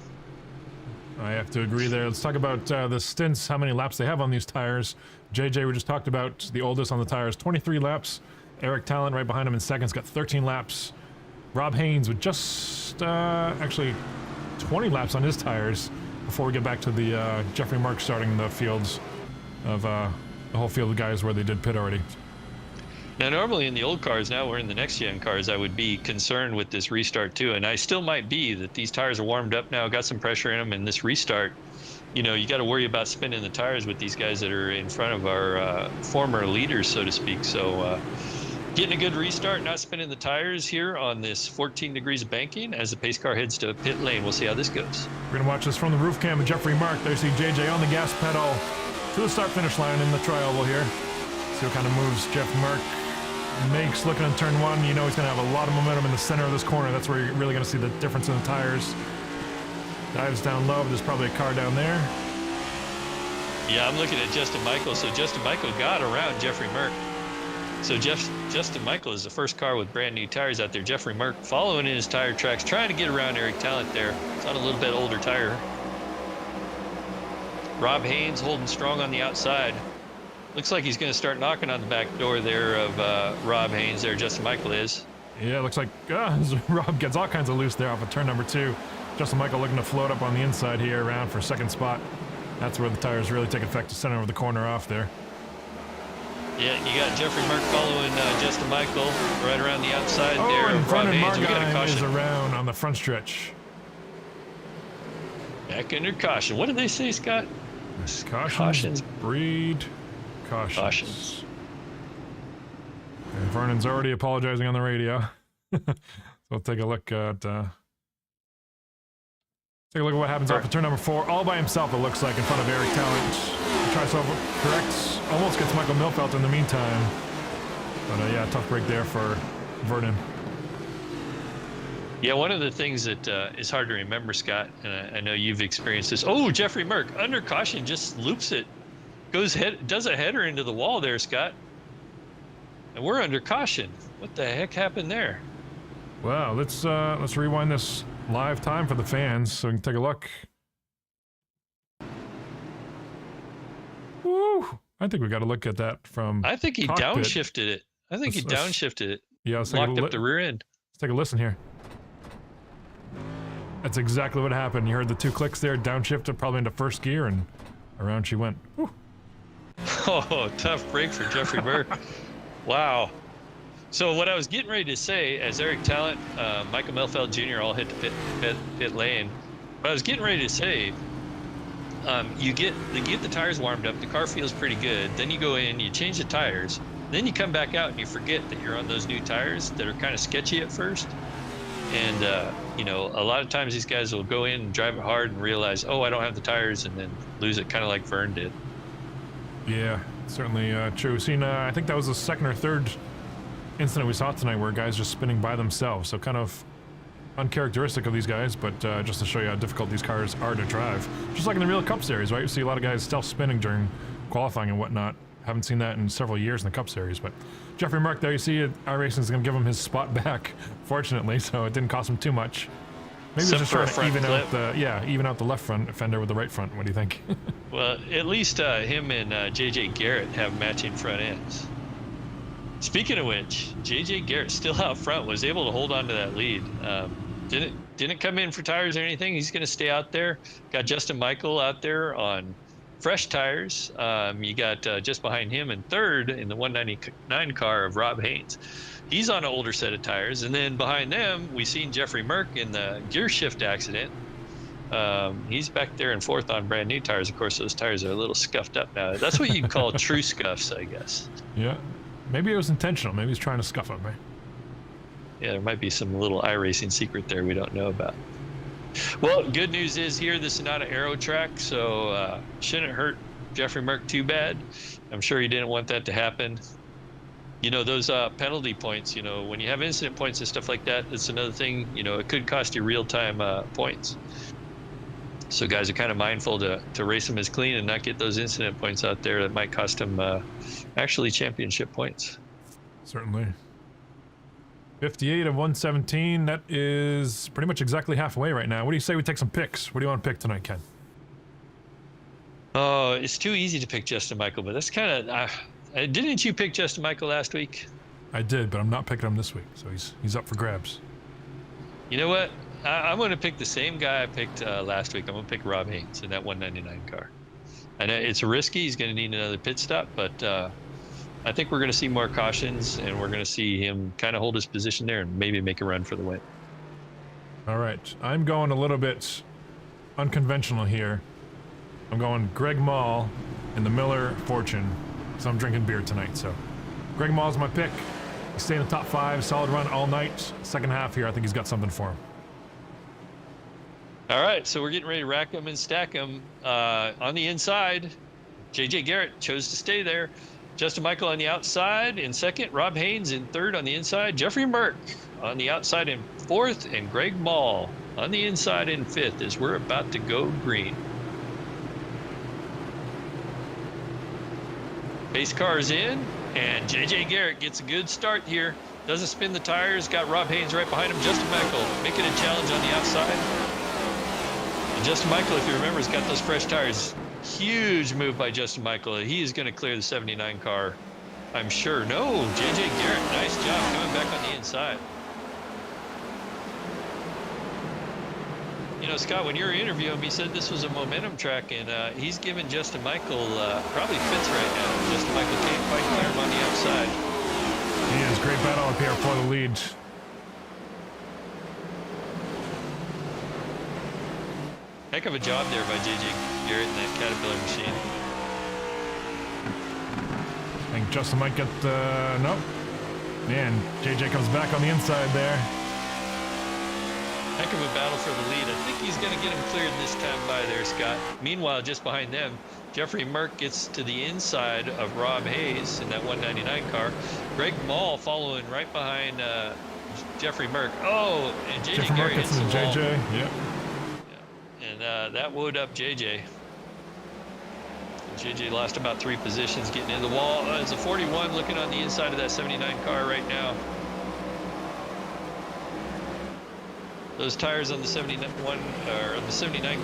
I have to agree there. Let's talk about the stints, how many laps they have on these tires. JJ, we just talked about the oldest on the tires, 23 laps. Eric Talent right behind him in second's got 13 laps. Rob Haynes with just actually 20 laps on his tires before we get back to the Jeffrey Merck starting the fields of the whole field of guys where they did pit already. Now, normally in the old cars, now we're in the next gen cars, I would be concerned with this restart too. And I still might be that these tires are warmed up now, got some pressure in them, and this restart, you got to worry about spinning the tires with these guys that are in front of our former leaders, so to speak. So getting a good restart, not spinning the tires here on this 14 degrees of banking as the pace car heads to pit lane. We'll see how this goes. We're going to watch this from the roof cam of Jeffrey Merck. There you see JJ on the gas pedal to the start-finish line in the tri-oval here. See what kind of moves Jeff Merck makes looking in turn 1. He's going to have a lot of momentum in the center of this corner. That's where you're really going to see the difference in the tires. Dives down low, but there's probably a car down there. Yeah, I'm looking at Justin Michael. So Justin Michael got around Jeffrey Merck. So Justin Michael is the first car with brand new tires out there. Jeffrey Merck following in his tire tracks, trying to get around Eric Talent there. It's on a little bit older tire. Rob Haynes holding strong on the outside. Looks like he's going to start knocking on the back door there of Rob Haynes there. Justin Michael is. Yeah, it looks like Rob gets all kinds of loose there off of turn number 2. Justin Michael looking to float up on the inside here around for second spot. That's where the tires really take effect to center of the corner off there. Yeah, you got Jeffrey Merck following Justin Michael right around the outside there. And Vernon Haynes, we got a Margine caution. is around on the front stretch. Back under caution. What did they say, Scott? Cautions. Breed cautions. And Vernon's already apologizing on the radio. So we'll take a look at what happens off of turn number 4. All by himself, it looks like, in front of Eric Talent. He tries to correct, almost gets Michael Milfelt in the meantime. But yeah, tough break there for Vernon. Yeah, one of the things that is hard to remember, Scott, and I know you've experienced this. Oh, Jeffrey Merck, under caution, just loops it. Does a header into the wall there, Scott. And we're under caution. What the heck happened there? Well, let's rewind this live time for the fans so we can take a look. Woo! I think we got to look at that from I think he cockpit. Downshifted it. I think he downshifted it. Yeah, let's locked up the rear end. Let's take a listen here. That's exactly what happened. You heard the 2 clicks there, downshifted probably into first gear, and around she went. Woo. Oh, tough break for Jeffrey Merck. Wow. So what I was getting ready to say, as Eric Talent, Michael Milfeld Jr. all hit the pit lane, what I was getting ready to say, you get the tires warmed up, the car feels pretty good, then you go in, you change the tires, then you come back out and you forget that you're on those new tires that are kind of sketchy at first. And, a lot of times these guys will go in and drive it hard and realize, oh, I don't have the tires, and then lose it, kind of like Vern did. Yeah, certainly true. Seen, I think that was the second or third incident we saw tonight where guys just spinning by themselves. So kind of uncharacteristic of these guys, but just to show you how difficult these cars are to drive. Just like in the real Cup Series, right? You see a lot of guys stealth spinning during qualifying and whatnot. Haven't seen that in several years in the Cup Series, but Jeffrey Merck there, you see iRacing is going to give him his spot back, fortunately, so it didn't cost him too much. Maybe it's just trying to even out the left front fender with the right front. What do you think? Well, at least him and JJ Garrett have matching front ends. Speaking of which, JJ Garrett still out front, was able to hold on to that lead. Didn't come in for tires or anything. He's going to stay out there. Got Justin Michael out there on fresh tires. You got just behind him in third in the 199 car of Rob Haynes. He's on an older set of tires. And then behind them, we seen Jeffrey Merck in the gear shift accident. He's back there in fourth on brand new tires. Of course, those tires are a little scuffed up now. That's what you'd call true scuffs, I guess. Yeah. Maybe it was intentional. Maybe he's trying to scuff up, right? Yeah, there might be some little iRacing secret there we don't know about. Well, good news is here, this is not an aero track, so shouldn't hurt Jeffrey Merck too bad. I'm sure he didn't want that to happen. You know, those penalty points, you know, when you have incident points and stuff like that, it's another thing, you know, it could cost you real-time points. So guys are kind of mindful to race them as clean and not get those incident points out there that might cost them actually championship points. Certainly. 58 of 117. That is pretty much exactly halfway right now. What do you say we take some picks? What do you want to pick tonight, Ken? Oh, it's too easy to pick Justin Michael, but that's kind of... didn't you pick Justin Michael last week? I did, but I'm not picking him this week, so he's up for grabs. You know what? I'm going to pick the same guy I picked last week. I'm going to pick Rob Haynes in that 199 car. I know it's risky. He's going to need another pit stop, but I think we're going to see more cautions, and we're going to see him kind of hold his position there and maybe make a run for the win. All right. I'm going a little bit unconventional here. I'm going Greg Mall in the Miller Fortune, so I'm drinking beer tonight. So Greg Mall's my pick. He's staying in the top 5, solid run all night. Second half here, I think he's got something for him. All right, so we're getting ready to rack them and stack them. On the inside, J.J. Garrett chose to stay there. Justin Michael on the outside in second. Rob Haynes in third on the inside. Jeffrey Merck on the outside in fourth. And Greg Mall on the inside in fifth as we're about to go green. Base car is in, and J.J. Garrett gets a good start here. Doesn't spin the tires. Got Rob Haynes right behind him. Justin Michael making a challenge on the outside. And Justin Michael, if you remember, has got those fresh tires. Huge move by Justin Michael. He is going to clear the 79 car, I'm sure. No, J.J. Garrett, nice job coming back on the inside. You know, Scott, when you were interviewing him, he said this was a momentum track, and he's giving Justin Michael probably fits right now. Justin Michael can't quite clear him on the outside. He is great battle up here for the lead. Heck of a job there by J.J. Garrett in that Caterpillar machine. I think Justin might get nope. Man, J.J. comes back on the inside there. Heck of a battle for the lead. I think he's going to get him cleared this time by there, Scott. Meanwhile, just behind them, Jeffrey Merck gets to the inside of Rob Hayes in that 199 car. Greg Mall following right behind Jeffrey Merck. Oh, and J.J. Garrett hits the wall. J.J., yep. And that would up JJ. JJ lost about 3 positions getting in the wall. It's a 41 looking on the inside of that 79 car right now. Those tires on the 79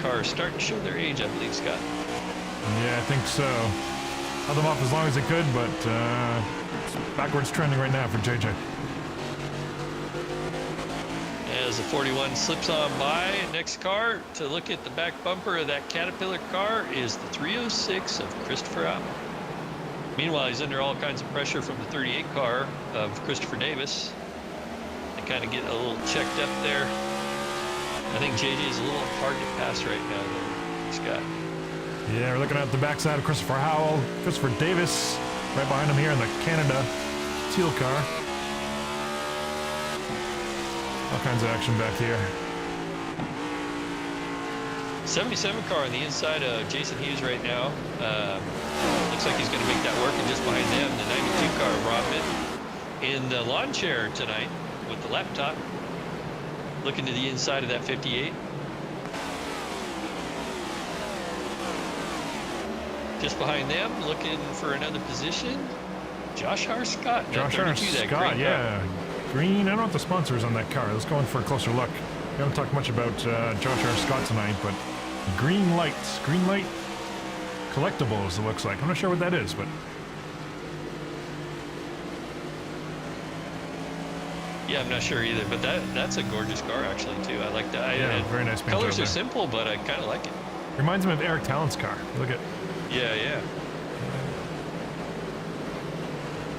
car are starting to show their age, I believe, Scott. Yeah, I think so. Held them off as long as they could, but it's backwards trending right now for JJ. As the 41 slips on by, next car to look at the back bumper of that Caterpillar car is the 306 of Christopher Allen. Meanwhile, he's under all kinds of pressure from the 38 car of Christopher Davis. They kind of get a little checked up there. I think JJ is a little hard to pass right now, though, Scott. Yeah, we're looking at the backside of Christopher Howell. Christopher Davis right behind him here in the Canada teal car. All kinds of action back here. 77 car on the inside of Jason Hughes right now. Looks like he's going to make that work. And just behind them, the 92 car, Rodman, in the lawn chair tonight with the laptop. Looking to the inside of that 58. Just behind them, looking for another position, Josh R. Scott. Josh R. Scott, yeah. Green, I don't know what the sponsor is on that car. Let's go in for a closer look. We haven't talked much about Josh R. Scott tonight, but Green Light Collectibles, it looks like. I'm not sure what that is, but... Yeah, I'm not sure either, but that's a gorgeous car, actually, too. I like that. Yeah, very nice paint. Colors are simple, but I kind of like it. Reminds me of Eric Talent's car. Look at... Yeah.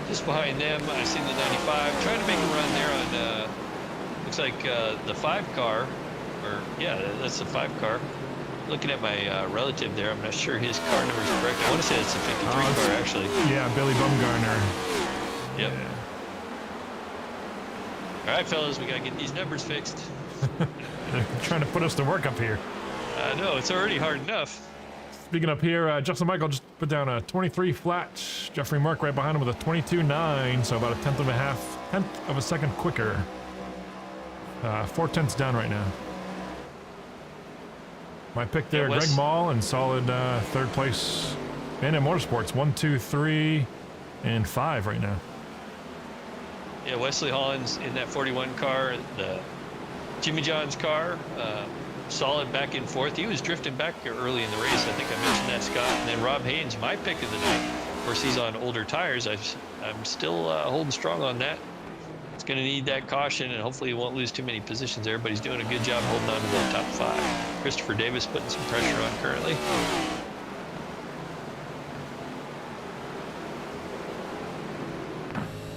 Just behind them, I see the 95 trying to make a run there on looks like the 5 car, or yeah, that's the 5 car. looking at my relative there. I'm not sure his car number is correct. I want to say it's a 53 car, actually. Yeah, Billy Bumgarner. Yep. Yeah. All right, fellas, we got to get these numbers fixed. They're trying to put us to work up here. I know, it's already hard enough. Speaking up here, Justin Michael just put down a 23 flat. Jeffrey Merck right behind him with a 22.9, so about a tenth of a second quicker. 4 tenths down right now. My pick there, Greg Mall, and solid third place. Bandit Motorsports, 1, 2, 3, and 5 right now. Yeah, Wesley Holland's in that 41 car, the Jimmy John's car, solid back and forth. He was drifting back early in the race. I think I mentioned that, Scott. And then Rob Haynes, my pick of the night. Of course, he's on older tires. I'm still holding strong on that. It's going to need that caution, and hopefully he won't lose too many positions there, but he's doing a good job holding on to the top 5. Christopher Davis putting some pressure on currently.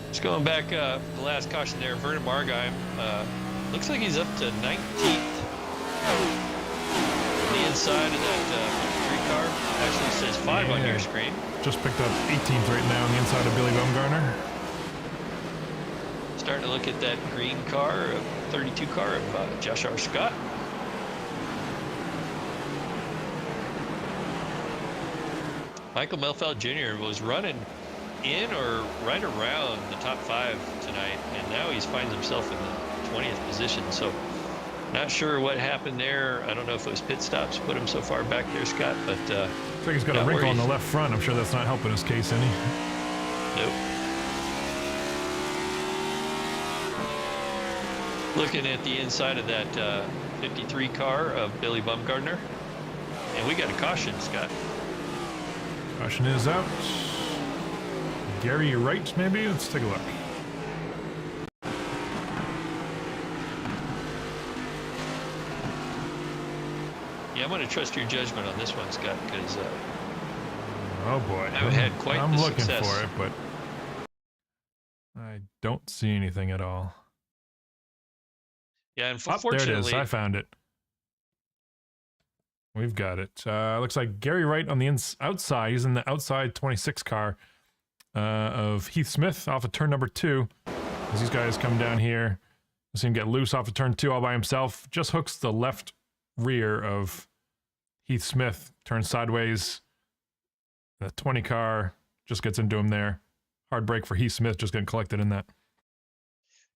Just going back, the last caution there, Vernon Margheim, looks like he's up to 19th. The inside of that 53 car actually says 5 on your screen. Just picked up 18th right now on the inside of Billy Bumgarner. Starting to look at that green car, 32 car of Josh R. Scott. Michael Melfeld Jr. was running in or right around the top 5 tonight, and now he finds himself in the 20th position. So not sure what happened there. I don't know if it was pit stops put him so far back there, Scott, but I think he's got a wrinkle on the left front. I'm sure that's not helping his case any. Nope. Looking at the inside of that 53 car of Billy Bumgarner, and we got a caution, Scott. Caution is out. Gary Wright, maybe? Let's take a look. Yeah, I'm going to trust your judgment on this one, Scott, because oh boy, I've had quite I'm the looking success. for it, but I don't see anything at all. Yeah, unfortunately, there it is. I found it. We've got it. Looks like Gary Wright on the outside. He's in the outside 26 car of Heath Smith off of turn number 2. As these guys come down here, see him get loose off of turn 2 all by himself. Just hooks the left rear of Heath Smith, turns sideways. The 20 car just gets into him there. Hard break for Heath Smith, just getting collected in that.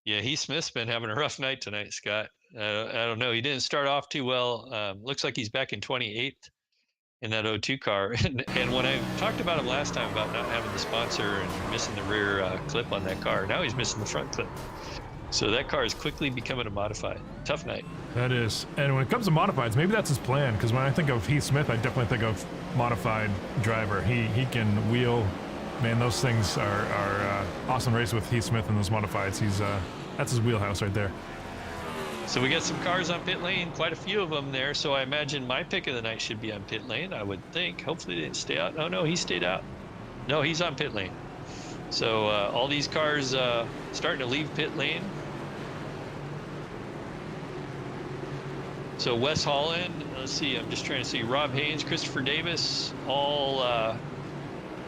Yeah, Heath Smith's been having a rough night tonight, Scott. I don't know. He didn't start off too well. Looks like he's back in 28th in that 02 car. And when I talked about him last time about not having the sponsor and missing the rear clip on that car, now he's missing the front clip. So that car is quickly becoming a modified. Tough night. That is. And when it comes to modifieds, maybe that's his plan, because when I think of Heath Smith, I definitely think of modified driver. He can wheel. Man, those things are awesome race with Heath Smith and those modifieds. That's his wheelhouse right there. So we got some cars on pit lane, quite a few of them there. So I imagine my pick of the night should be on pit lane, I would think. Hopefully they didn't stay out. Oh, no, he stayed out. No, he's on pit lane. So all these cars starting to leave pit lane. So Wes Holland, let's see, I'm just trying to see. Rob Haynes, Christopher Davis, all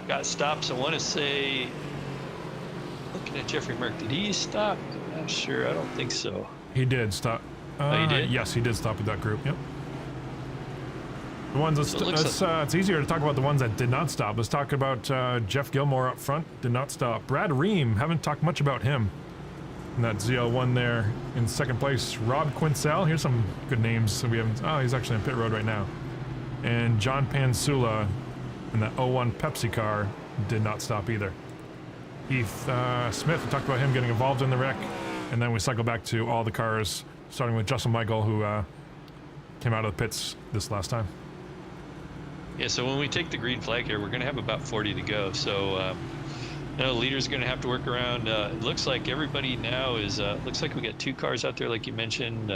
got stops. I want to say, looking at Jeffrey Merck, did he stop? I'm not sure. I don't think so. He did stop. Oh, he did? Yes, he did stop with that group. Yep. The ones it's easier to talk about the ones that did not stop. Let's talk about Jeff Gilmore up front. Did not stop. Brad Ream, haven't talked much about him. And that ZL1 there in second place. Rob Quincell. Here's some good names that we haven't. Oh, he's actually on pit road right now. And John Pansula in that 01 Pepsi car did not stop either. Heath Smith, we talked about him getting involved in the wreck. And then we cycle back to all the cars, starting with Justin Michael, who came out of the pits this last time. Yeah, so when we take the green flag here, we're going to have about 40 to go. So, leader's going to have to work around. It looks like everybody now is, looks like we got 2 cars out there, like you mentioned.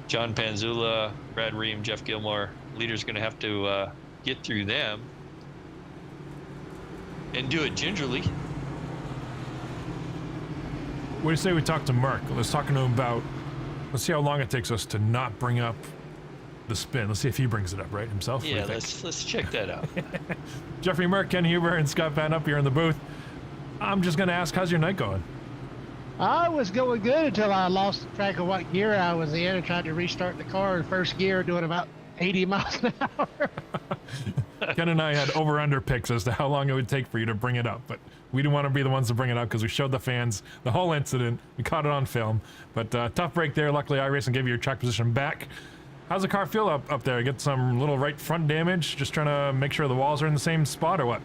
John Panzula, Brad Ream, Jeff Gilmore. Leader's going to have to get through them and do it gingerly. What do you say we talk to Mark? Let's talk to him about, let's see how long it takes us to not bring up the spin. Let's see if he brings it up right himself. Yeah, let's check that out. Jeffrey Merck, Ken Huber, and Scott Van up here in the booth. I'm just going to ask, how's your night going? I was going good until I lost track of what gear I was in and tried to restart the car in first gear doing about 80 miles an hour. Ken and I had over-under picks as to how long it would take for you to bring it up, but we didn't want to be the ones to bring it up because we showed the fans the whole incident. We caught it on film, but tough break there. Luckily, iRacing gave you your track position back. How's the car feel up there? Get some little right front damage? Just trying to make sure the walls are in the same spot or what?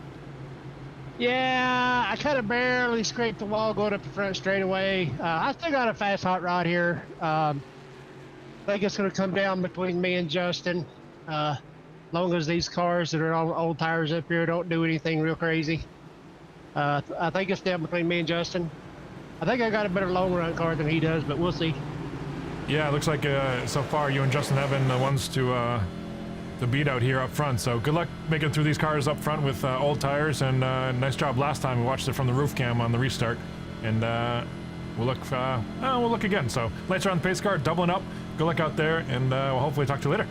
Yeah, I kind of barely scraped the wall going up the front straightaway. I still got a fast hot rod here. I think it's going to come down between me and Justin. Long as these cars that are on old tires up here don't do anything real crazy. I think it's down between me and Justin. I think I got a better long run car than he does, but we'll see. Yeah, it looks like so far you and Justin have been the ones to beat out here up front. So good luck making it through these cars up front with old tires, and nice job last time. We watched it from the roof cam on the restart, and we'll look again. So lights are on the pace car, doubling up. Good luck out there, and we'll hopefully talk to you later.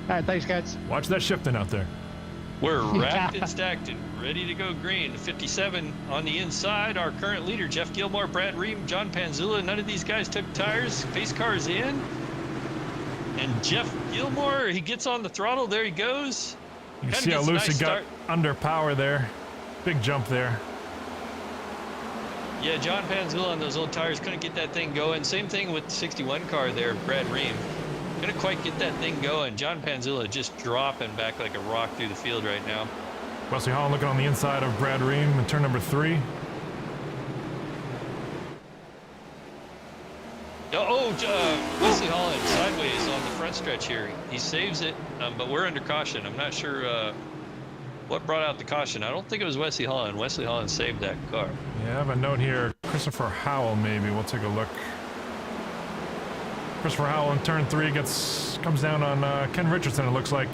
All right, thanks, guys. Watch that shifting out there. We're racked and stacked and ready to go green. The 57 on the inside, our current leader, Jeff Gilmore, Brad Ream, John Panzula. None of these guys took tires. Pace car's in. And Jeff Gilmore, he gets on the throttle. There he goes. You can see how loose he got under power there. Big jump there. Yeah, John Panzula on those old tires couldn't get that thing going. Same thing with the 61 car there, Brad Ream. Couldn't quite get that thing going. John Panzula just dropping back like a rock through the field right now. Wesley Holland looking on the inside of Brad Ream in turn number 3. Wesley Holland sideways on the front stretch here. He saves it, but we're under caution. I'm not sure what brought out the caution. I don't think it was Wesley Holland. Wesley Holland saved that car. Yeah, I have a note here. Christopher Howell, maybe. We'll take a look. Christopher Howell in turn 3 comes down on Ken Richardson, it looks like.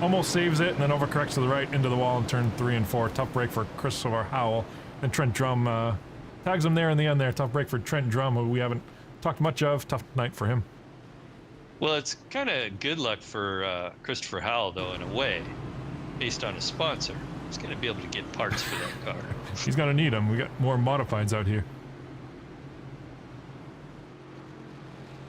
Almost saves it and then overcorrects to the right into the wall in turn 3 and 4. Tough break for Christopher Howell. And Trent Drum tags him there in the end there. Tough break for Trent Drum, who we haven't talked much of. Tough night for him. Well, it's kind of good luck for Christopher Howell, though, in a way, based on his sponsor. He's going to be able to get parts for that car. He's going to need them. We got more modifieds out here.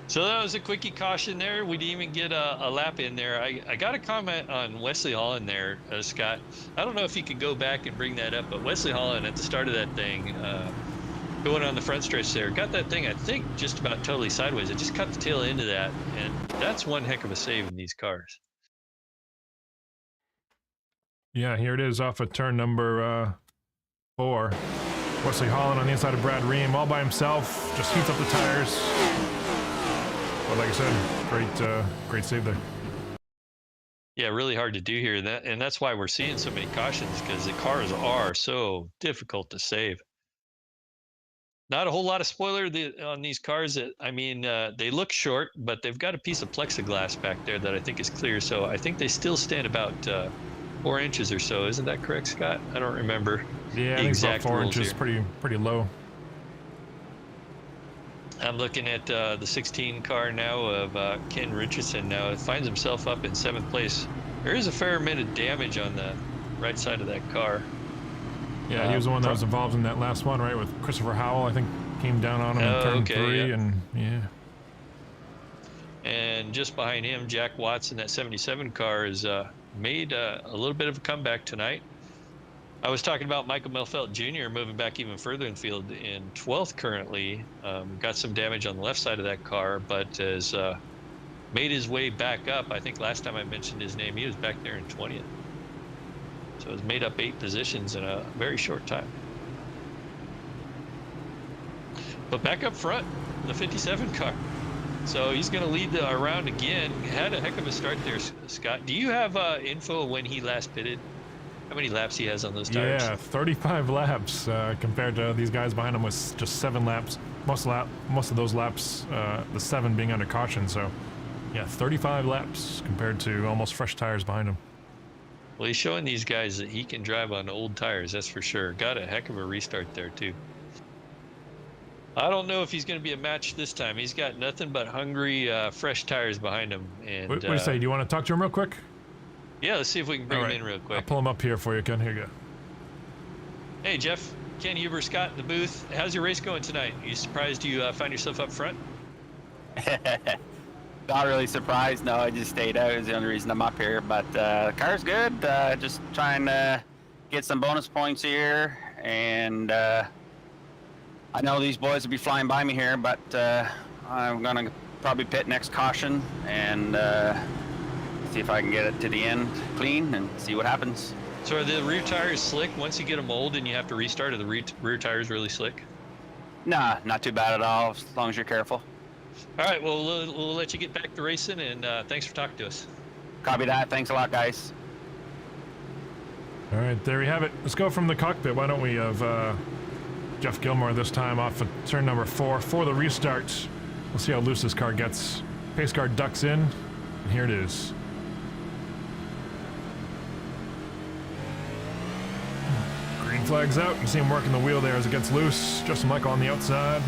So that was a quickie caution there. We didn't even get a lap in there. I got a comment on Wesley Holland there, Scott. I don't know if you could go back and bring that up, but Wesley Holland at the start of that thing, going on the front stretch there, got that thing, I think, just about totally sideways. It just cut the tail end of that, and that's one heck of a save in these cars. Yeah, here it is off of turn number 4. Wesley Holland on the inside of Brad Ream, all by himself, just heats up the tires. But like I said, great save there. Yeah, really hard to do here, and that's why we're seeing so many cautions, because the cars are so difficult to save. Not a whole lot of spoiler on these cars. I mean, they look short, but they've got a piece of plexiglass back there that I think is clear. So I think they still stand about 4 inches or so. Isn't that correct, Scott? I don't remember. Yeah, I think it's about 4 inches. Pretty low. I'm looking at the 16 car now of Ken Richardson now. It finds himself up in 7th place. There is a fair amount of damage on the right side of that car. Yeah, he was the one that was involved in that last one, right? With Christopher Howell, I think, came down on him in turn 3, yeah. And yeah. And just behind him, Jack Watson, that 77 car, has made a little bit of a comeback tonight. I was talking about Michael Melfelt Jr. moving back even further in field in 12th currently. Got some damage on the left side of that car, but has made his way back up. I think last time I mentioned his name, he was back there in 20th. So it's made up 8 positions in a very short time. But back up front, the 57 car. So he's going to lead the round again. Had a heck of a start there, Scott. Do you have info when he last pitted? How many laps he has on those tires? Yeah, 35 laps compared to these guys behind him with just 7 laps. Most of those laps, the 7 being under caution. So, yeah, 35 laps compared to almost fresh tires behind him. Well, he's showing these guys that he can drive on old tires, that's for sure. Got a heck of a restart there, too. I don't know if he's going to be a match this time. He's got nothing but hungry, fresh tires behind him. And What do you say? Do you want to talk to him real quick? Yeah, let's see if we can bring All him right. in real quick. I'll pull him up here for you, Ken. Here you go. Hey, Jeff. Ken Huber, Scott in the booth. How's your race going tonight? Are you surprised you found yourself up front? Not really surprised. No, I just stayed out. Is the only reason I'm up here. But the car's good. Just trying to get some bonus points here. And I know these boys will be flying by me here, but I'm going to probably pit next caution and see if I can get it to the end clean and see what happens. So are the rear tires slick? Once you get them old and you have to restart, are the rear tires really slick? Nah, not too bad at all, as long as you're careful. All right, well, we'll let you get back to racing, and thanks for talking to us. Copy that. Thanks a lot, guys. All right, there we have it. Let's go from the cockpit. Why don't we have Jeff Gilmore this time off of turn number 4 for the restart. We'll see how loose this car gets. Pace car ducks in, and here it is. Green flag's out. You see him working the wheel there as it gets loose. Justin Michael on the outside.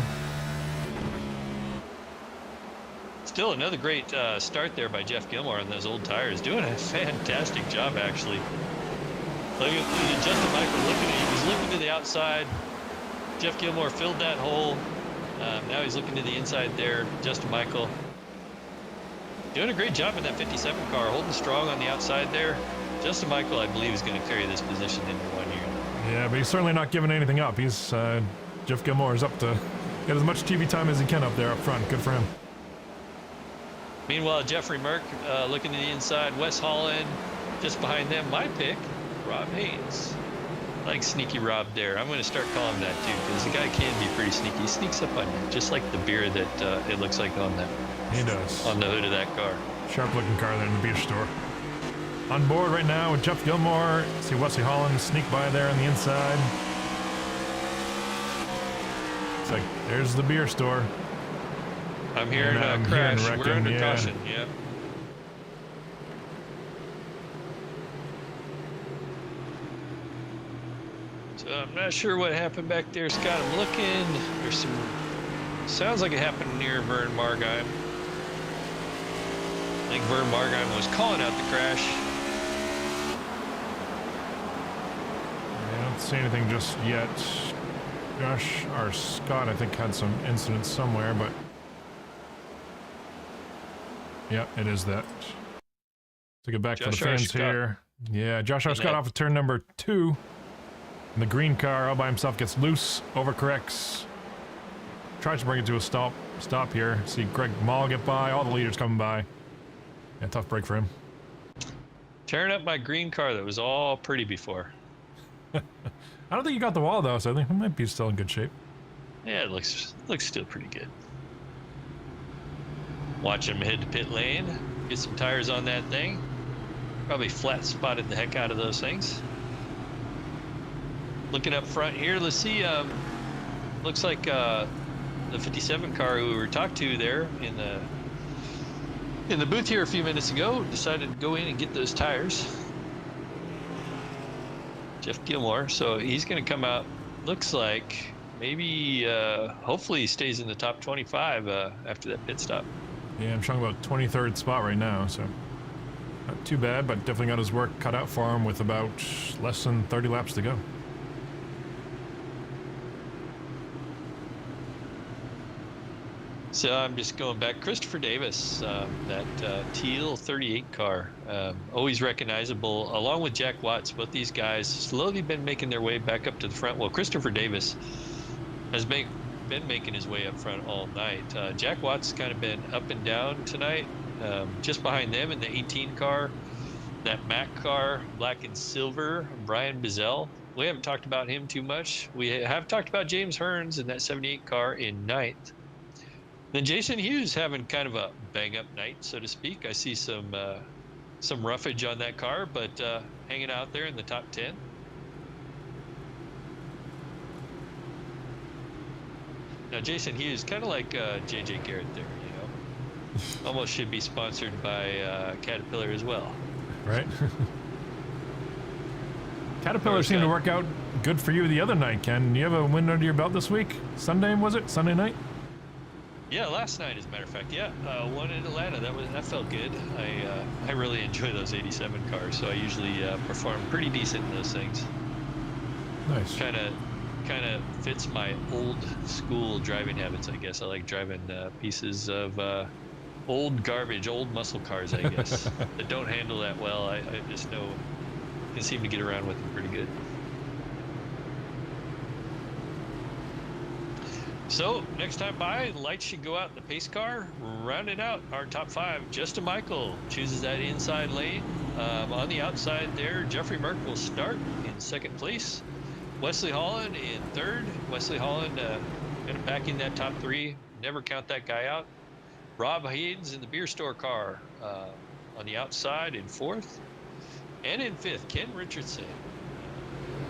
Still another great start there by Jeff Gilmore on those old tires. Doing a fantastic job, actually. Look at Justin Michael looking at him. He's looking to the outside. Jeff Gilmore filled that hole. Now he's looking to the inside there. Justin Michael doing a great job in that 57 car, holding strong on the outside there. Justin Michael, I believe, is going to carry this position into 1 year. Yeah, but he's certainly not giving anything up. He's Jeff Gilmore is up to get as much TV time as he can up there up front. Good for him. Meanwhile, Jeffrey Merck looking to the inside. Wes Holland just behind them. My pick, Rob Haynes. I like sneaky Rob there. I'm going to start calling him that too, because the guy can be pretty sneaky. He sneaks up on you, just like the beer that it looks like on that. He does. On the hood of that car. Sharp-looking car there in the beer store. On board right now with Jeff Gilmore. See Wesley Holland sneak by there on the inside. It's like, there's the beer store. I'm hearing a crash. We're under caution, yeah. So I'm not sure what happened back there, Scott. I'm looking. There's some. Sounds like it happened near Vern Margheim. I think Vern Margheim was calling out the crash. I don't see anything just yet. Josh or Scott, I think, had some incidents somewhere, but yeah, it is that. To get back to the fans here. Yeah, Josh R. Scott off of turn number 2. And the green car all by himself gets loose, overcorrects. Tries to bring it to a stop here. See Greg Mall get by, all the leaders coming by. Yeah, tough break for him. Tearing up my green car that was all pretty before. I don't think you got the wall though, so I think it might be still in good shape. Yeah, it looks still pretty good. Watch him head to pit lane, get some tires on that thing. Probably flat spotted the heck out of those things. Looking up front here, let's see. Looks like the 57 car who we were talked to there in the booth here a few minutes ago decided to go in and get those tires. Jeff Gilmore, so he's going to come out. Looks like maybe, hopefully, he stays in the top 25 after that pit stop. Yeah, I'm showing about 23rd spot right now, so not too bad, but definitely got his work cut out for him with about less than 30 laps to go. So I'm just going back. Christopher Davis, that teal 38 car, always recognizable, along with Jack Watts. Both these guys slowly been making their way back up to the front. Well, Christopher Davis has been making his way up front all night. Jack Watts kind of been up and down tonight. Just behind them in the 18 car, that Mac car, black and silver, Brian Bizzell. We haven't talked about him too much. We have talked about James Hearns in that 78 car in 9th. Then Jason Hughes having kind of a bang-up night, so to speak. I see some roughage on that car, but hanging out there in the top 10. Now Jason Hughes, kind of like JJ Garrett there, you know. Almost should be sponsored by Caterpillar as well. Right. Caterpillar seemed to work out good for you the other night, Ken. You have a win under your belt this week? Sunday, was it? Sunday night? Yeah, last night, as a matter of fact. Yeah, one in Atlanta. That felt good. I really enjoy those 87 cars, so I usually perform pretty decent in those things. Nice. Kind of fits my old school driving habits, I guess. I like driving pieces of old garbage, old muscle cars, I guess, that don't handle that well. I just know I can seem to get around with them pretty good. So next time by, the lights should go out in the pace car. Rounded out our top 5. Justin Michael chooses that inside lane. On the outside there, Jeffrey Merck will start in 2nd place. Wesley Holland in 3rd. Wesley Holland kind of back in that top 3. Never count that guy out. Rob Haynes in the beer store car on the outside in 4th. And in 5th, Ken Richardson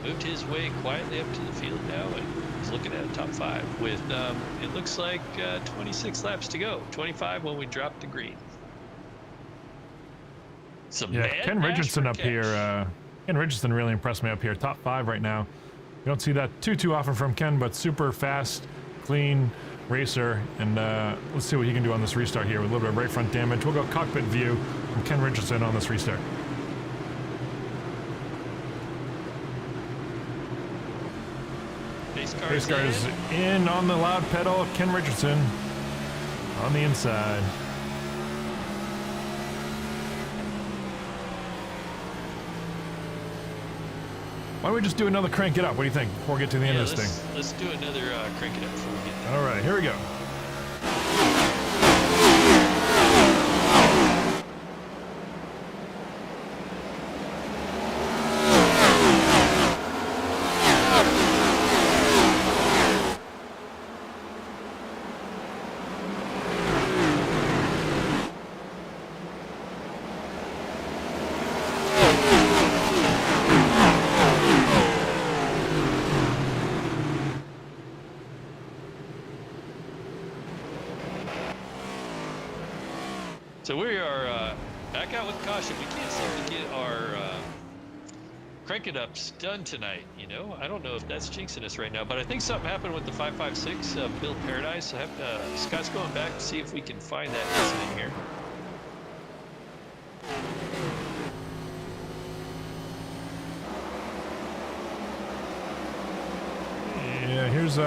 moved his way quietly up to the field now and is looking at a top 5 with, it looks like 26 laps to go. 25 when we drop the green. Ken Richardson up here. Ken Richardson really impressed me up here. Top 5 right now. You don't see that too often from Ken, but super fast, clean racer. And let's see what he can do on this restart here with a little bit of right front damage. We'll go cockpit view from Ken Richardson on this restart. Pace car is in on the loud pedal. Ken Richardson on the inside. Why don't we just do another crank it up? What do you think before we get to the end of this thing? Let's do another crank it up before we get there. All right, here we go. So we are back out with caution. We can't seem to get our crank it ups done tonight, you know? I don't know if that's jinxing us right now, but I think something happened with the 556 Bill Paradise. I have Scott's going back to see if we can find that incident here. Yeah, here's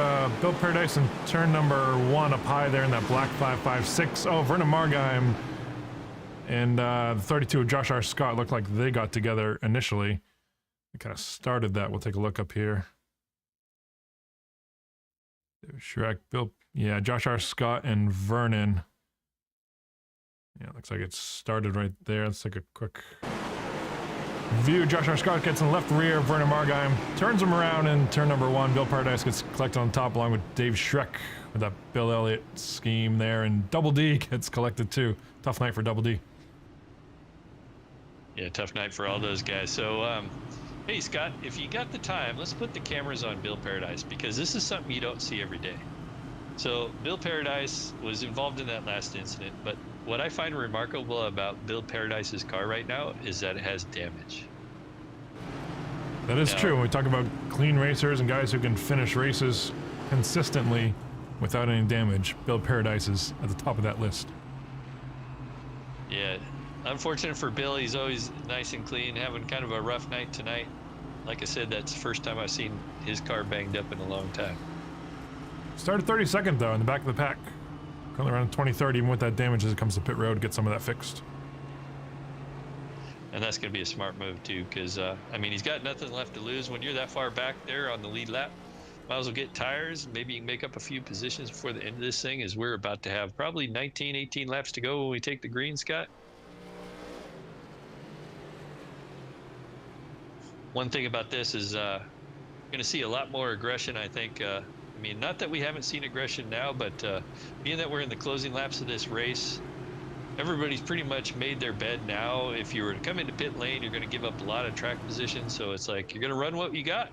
Bill Paradise in turn number 1 up high there in that black 556. Oh, Vernon Margheim and the 32 of Josh R. Scott looked like they got together initially. They kind of started that. We'll take a look up here. Shrek, Bill, yeah, Josh R. Scott and Vernon. Yeah, looks like it started right there. Let's take a quick view. Josh R. Scott gets in the left rear. Vernon Margheim turns him around in turn number 1. Bill Paradise gets collected on top along with Dave Shrek with that Bill Elliott scheme there. And Double D gets collected too. Tough night for Double D. Yeah, tough night for all those guys. So, hey, Scott, if you got the time, let's put the cameras on Bill Paradise because this is something you don't see every day. So Bill Paradise was involved in that last incident, but what I find remarkable about Bill Paradise's car right now is that it has damage. That is true. When we talk about clean racers and guys who can finish races consistently without any damage, Bill Paradise is at the top of that list. Yeah, unfortunate for Bill. He's always nice and clean, having kind of a rough night tonight. Like I said, that's the first time I've seen his car banged up in a long time. Started 32nd though in the back of the pack. Currently around 23rd, even with that damage as it comes to pit road, get some of that fixed. And that's going to be a smart move too, because I mean, he's got nothing left to lose. When you're that far back there on the lead lap, might as well get tires. Maybe you can make up a few positions before the end of this thing, as we're about to have probably 19, 18 laps to go when we take the green, Scott. One thing about this is going to see a lot more aggression, I think. I mean, not that we haven't seen aggression now, but being that we're in the closing laps of this race, everybody's pretty much made their bed now. If you were to come into pit lane, you're going to give up a lot of track position. So it's like you're going to run what you got.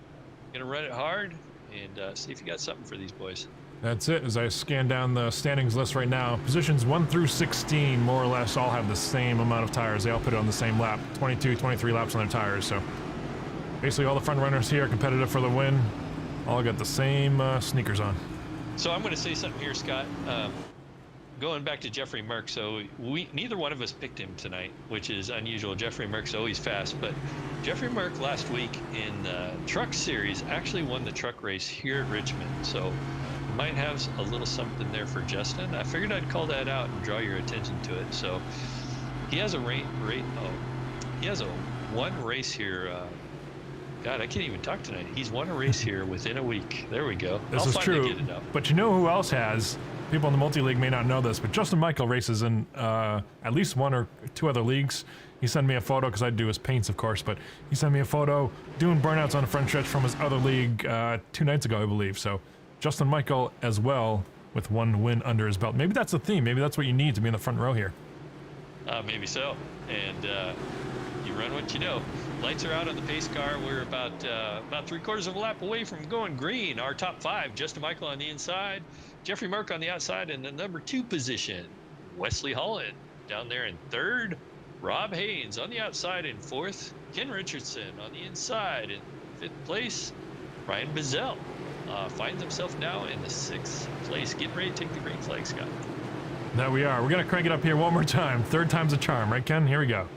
You're going to run it hard and see if you got something for these boys. That's it. As I scan down the standings list right now, positions 1 through 16 more or less all have the same amount of tires. They all put it on the same lap, 22, 23 laps on their tires. So Basically, all the front runners here are competitive for the win. All got the same sneakers on. So I'm going to say something here, Scott. Going back to Jeffrey Merck, so neither one of us picked him tonight, which is unusual. Jeffrey Merck's always fast, but Jeffrey Merck last week in the truck series actually won the truck race here at Richmond. So might have a little something there for Justin. I figured I'd call that out and draw your attention to it. So he has a one race here. God, I can't even talk tonight. He's won a race here within a week. There we go. This is true. But you know who else has? People in the multi-league may not know this, but Justin Michael races in at least one or two other leagues. He sent me a photo, because I do his paints, of course, but he sent me a photo doing burnouts on the front stretch from his other league 2 nights ago, I believe. So Justin Michael as well, with one win under his belt. Maybe that's the theme. Maybe that's what you need to be in the front row here. Maybe so. And you run what you know. Lights are out on the pace car. We're about 3/4 of a lap away from going green. Our top 5, Justin Michael on the inside, Jeffrey Merck on the outside in the number 2 position. Wesley Holland down there in 3rd. Rob Haynes on the outside in 4th. Ken Richardson on the inside in 5th place. Ryan Bazell finds himself now in the 6th place. Getting ready to take the green flag, Scott. There we are. We're going to crank it up here one more time. 3rd time's a charm, right, Ken? Here we go.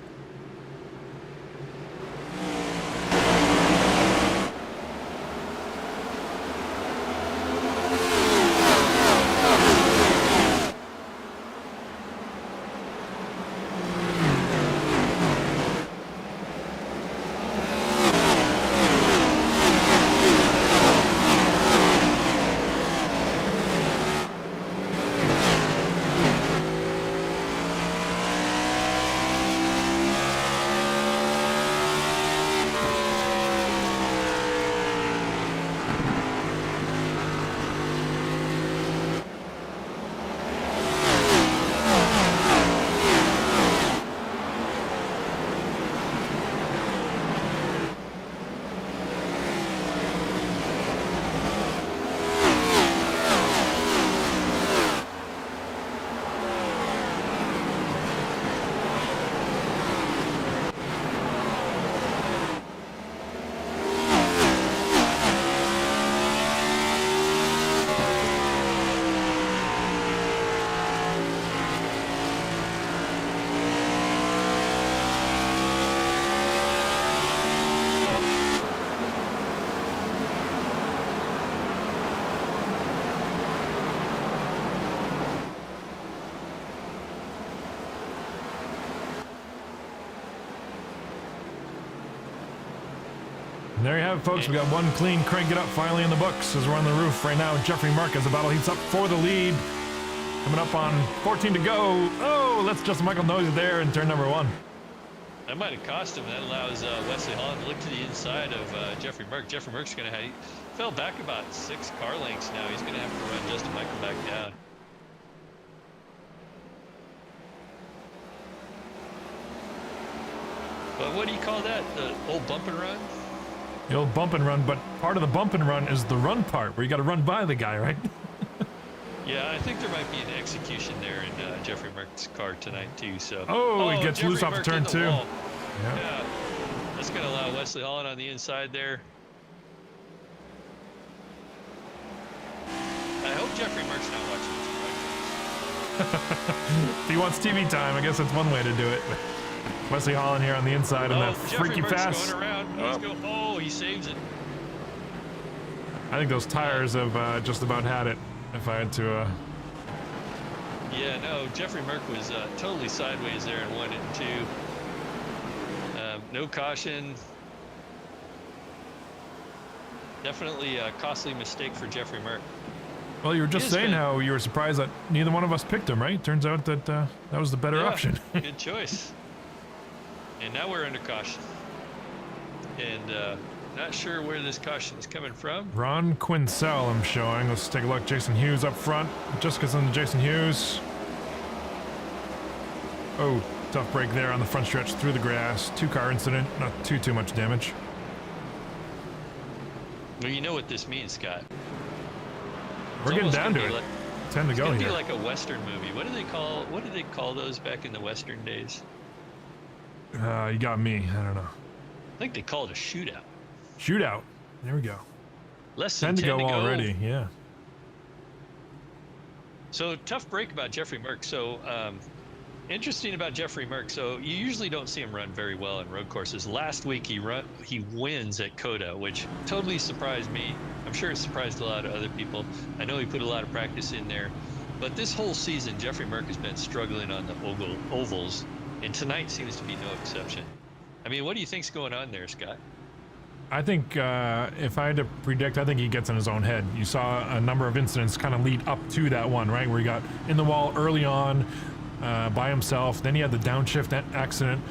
And there you have it, folks. We got one clean crank it up finally in the books as we're on the roof right now. Jeffrey Merck as the battle heats up for the lead. Coming up on 14 to go. Oh, let's Justin Michael know he's there in turn number 1. That might have cost him. That allows Wesley Holland to look to the inside of Jeffrey Merck. Jeffrey Merck's going to have, he fell back about 6 car lengths now. He's going to have to run Justin Michael back down. But what do you call that? The old bump and run? The old bump and run, but part of the bump and run is the run part, where you got to run by the guy, right? Yeah, I think there might be an execution there in Jeffrey Merck's car tonight, too. So. Oh, he gets Jeffrey loose off Merck of turn 2. Yeah. Yeah. That's going to allow Wesley Holland on the inside there. I hope Jeffrey Merck's not watching this. If he wants TV time, I guess that's one way to do it. Wesley Holland here on the inside and that freaky Jeffrey Merck's fast. Going around. He saves it. I think those tires have just about had it. If I had to. Yeah, no, Jeffrey Merck was totally sideways there in 1 and 2. No caution. Definitely a costly mistake for Jeffrey Merck. Well, you were just saying how you were surprised that neither one of us picked him, right? Turns out that that was the better option. Good choice. And now we're under caution. And not sure where this caution is coming from. Ron Quincell, I'm showing. Let's take a look. Jason Hughes up front. Jessica's on Jason Hughes. Oh, tough break there on the front stretch through the grass. 2-car incident. Not too much damage. Well, you know what this means, Scott. We're getting down to it. Like, 10 to go here. It's gonna be like a Western movie. What did they call those back in the Western days? You got me. I don't know. I think they call it a shootout. Shootout. There we go. Less 10 than to 10 go to go already. Yeah. So tough break about Jeffrey Merck. So interesting about Jeffrey Merck. So you usually don't see him run very well in road courses. Last week he wins at Coda, which totally surprised me. I'm sure it surprised a lot of other people. I know he put a lot of practice in there, but this whole season Jeffrey Merck has been struggling on the ovals, and tonight seems to be no exception. I mean, what do you think's going on there, Scott? I think if I had to predict, I think he gets in his own head. You saw a number of incidents kind of lead up to that one, right? Where he got in the wall early on by himself. Then he had the downshift accident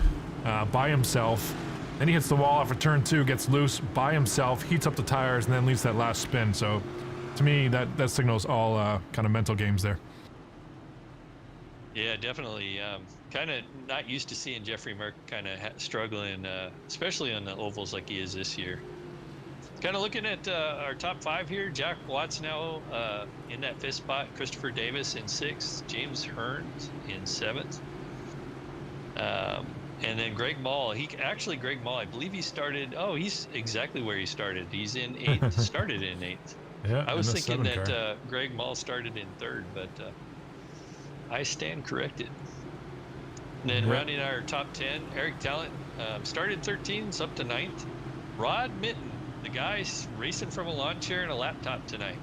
by himself. Then he hits the wall after turn 2, gets loose by himself, heats up the tires, and then leaves that last spin. So to me, that signals all kind of mental games there. Yeah, definitely. Kind of not used to seeing Jeffrey Merck kind of struggling, especially on the ovals like he is this year. Kind of looking at our top 5 here. Jack Watts now in that 5th spot. Christopher Davis in 6th. James Hearns in 7th. And then Greg Mall. Greg Mall, I believe he started. Oh, he's exactly where he started. He's in 8th. Started in 8th. Yeah, I was thinking that Greg Mall started in 3rd, but I stand corrected. And then rounding our top 10, Eric Talent started 13th, up to 9th. Rod Mitten, the guy's racing from a lawn chair and a laptop tonight.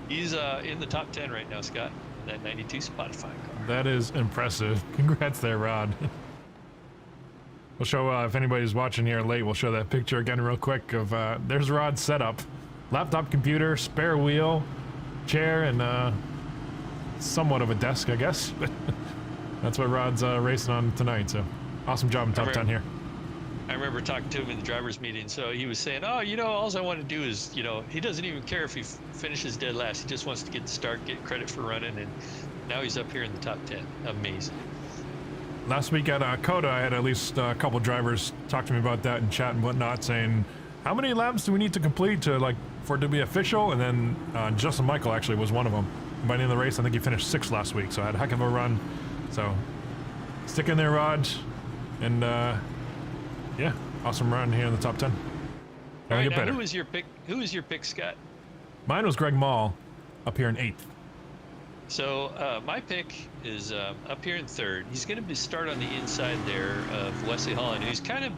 He's in the top 10 right now, Scott, in that 92 Spotify car. That is impressive. Congrats there, Rod. We'll show, if anybody's watching here late, we'll show that picture again real quick of, there's Rod's setup. Laptop computer, spare wheel, chair, and somewhat of a desk, I guess. But that's what Rod's racing on tonight, so awesome job in top 10 here. I remember talking to him in the driver's meeting, so he was saying, oh, all I want to do is, he doesn't even care if he finishes dead last. He just wants to get the start, get credit for running, and now he's up here in the top 10. Amazing. Last week at Coda, I had at least a couple drivers talk to me about that in chat and whatnot, saying, how many laps do we need to complete to, for it to be official? And then Justin Michael actually was one of them. By the end of the race, I think he finished 6th last week, so I had a heck of a run. So, stick in there, Rod, and yeah, awesome run here in the top 10. All right, now, who was your pick, Scott? Mine was Greg Mall, up here in 8th. So my pick is up here in 3rd. He's going to start on the inside there of Wesley Holland, who's kind of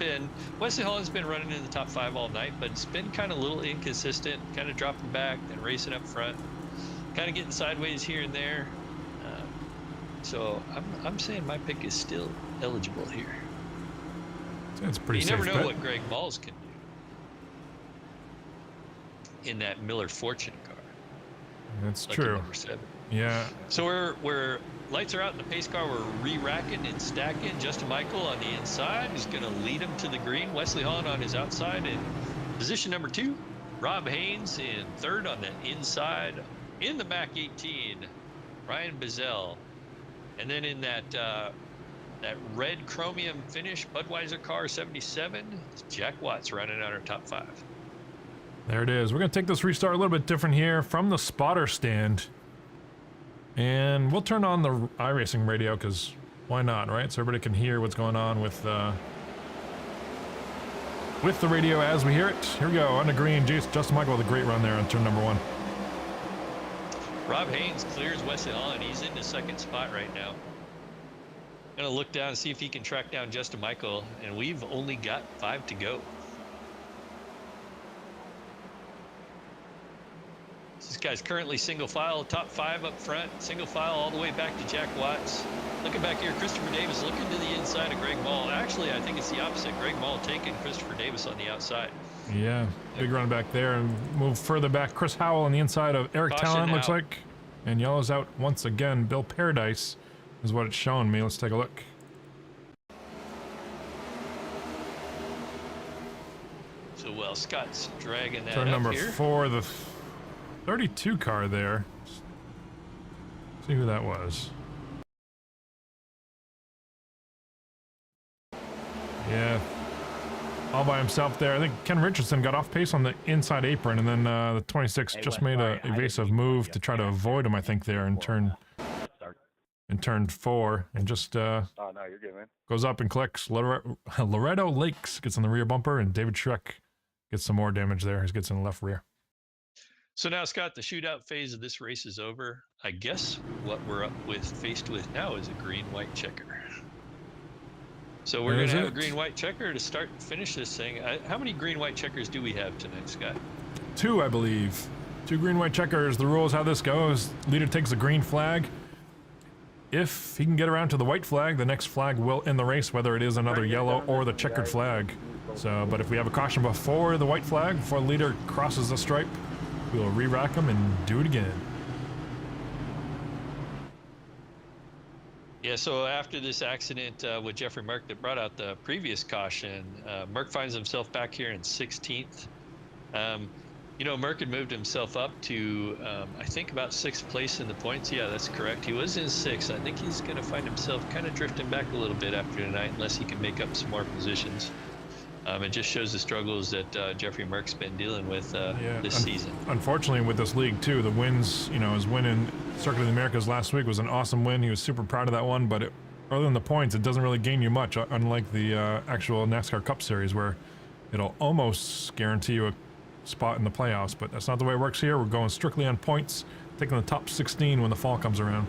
Wesley Holland's been running in the top 5 all night, but it's been kind of a little inconsistent, kind of dropping back, then racing up front, kind of getting sideways here and there. So I'm saying my pick is still eligible here. That's pretty safe. You never know what Greg Malls can do in that Miller Fortune car. That's true. Number 7. Yeah. So we're lights are out in the pace car. We're re-racking and stacking. Justin Michael on the inside is going to lead him to the green. Wesley Holland on his outside in position number 2. Rob Haynes in 3rd on the inside in the Mac 18. Ryan Bazell. And then in that red chromium finish Budweiser car 77, Jack Watts running on our top 5. There it is. We're going to take this restart a little bit different here from the spotter stand. And we'll turn on the iRacing radio, because why not, right? So everybody can hear what's going on with the radio as we hear it. Here we go, on the green. Justin Michael with a great run there on turn number 1. Rob Haynes clears Wesley Holland. He's in the 2nd spot right now. Gonna look down and see if he can track down Justin Michael, and we've only got 5 to go. This guy's currently single file, top 5 up front, single file all the way back to Jack Watts. Looking back here, Christopher Davis looking to the inside of Greg Mall. Actually, I think it's the opposite. Greg Mall taking Christopher Davis on the outside. Yeah, big run back there, and move further back. Chris Howell on the inside of Eric Talent, looks like. And yellow's out once again. Bill Paradise is what it's showing me. Let's take a look. So, well, Scott's dragging that turn up number here. 4, the 32 car there. See who that was. Yeah, all by himself there. I think Ken Richardson got off pace on the inside apron, and then the 26 just made an evasive move to try to avoid him, I think, there in turn 4, and just oh, no, you're good, man. goes up and clicks. Loretto Lakes gets on the rear bumper, and David Schreck gets some more damage there. He gets in the left rear. So now, Scott, the shootout phase of this race is over. I guess what we're faced with now is a green-white checker. So we're going to have a green-white checker to start and finish this thing. How many green-white checkers do we have tonight, Scott? 2, I believe. 2 green-white checkers. The rule is how this goes. Leader takes the green flag. If he can get around to the white flag, the next flag will end the race, whether it is another yellow or the checkered flag. So, but if we have a caution before the white flag, before the leader crosses the stripe, we'll re-rack him and do it again. Yeah, so after this accident with Jeffrey Merck that brought out the previous caution, Merck finds himself back here in 16th. You know, Merck had moved himself up to, I think, about 6th place in the points. Yeah, that's correct. He was in 6th. I think he's going to find himself kind of drifting back a little bit after tonight, unless he can make up some more positions. It just shows the struggles that Jeffrey Merck's been dealing with this season. Unfortunately, with this league, too, the wins, you know, his win in Circuit of the Americas last week was an awesome win. He was super proud of that one, but other than the points, it doesn't really gain you much, unlike the actual NASCAR Cup Series, where it'll almost guarantee you a spot in the playoffs, but that's not the way it works here. We're going strictly on points, taking the top 16 when the fall comes around.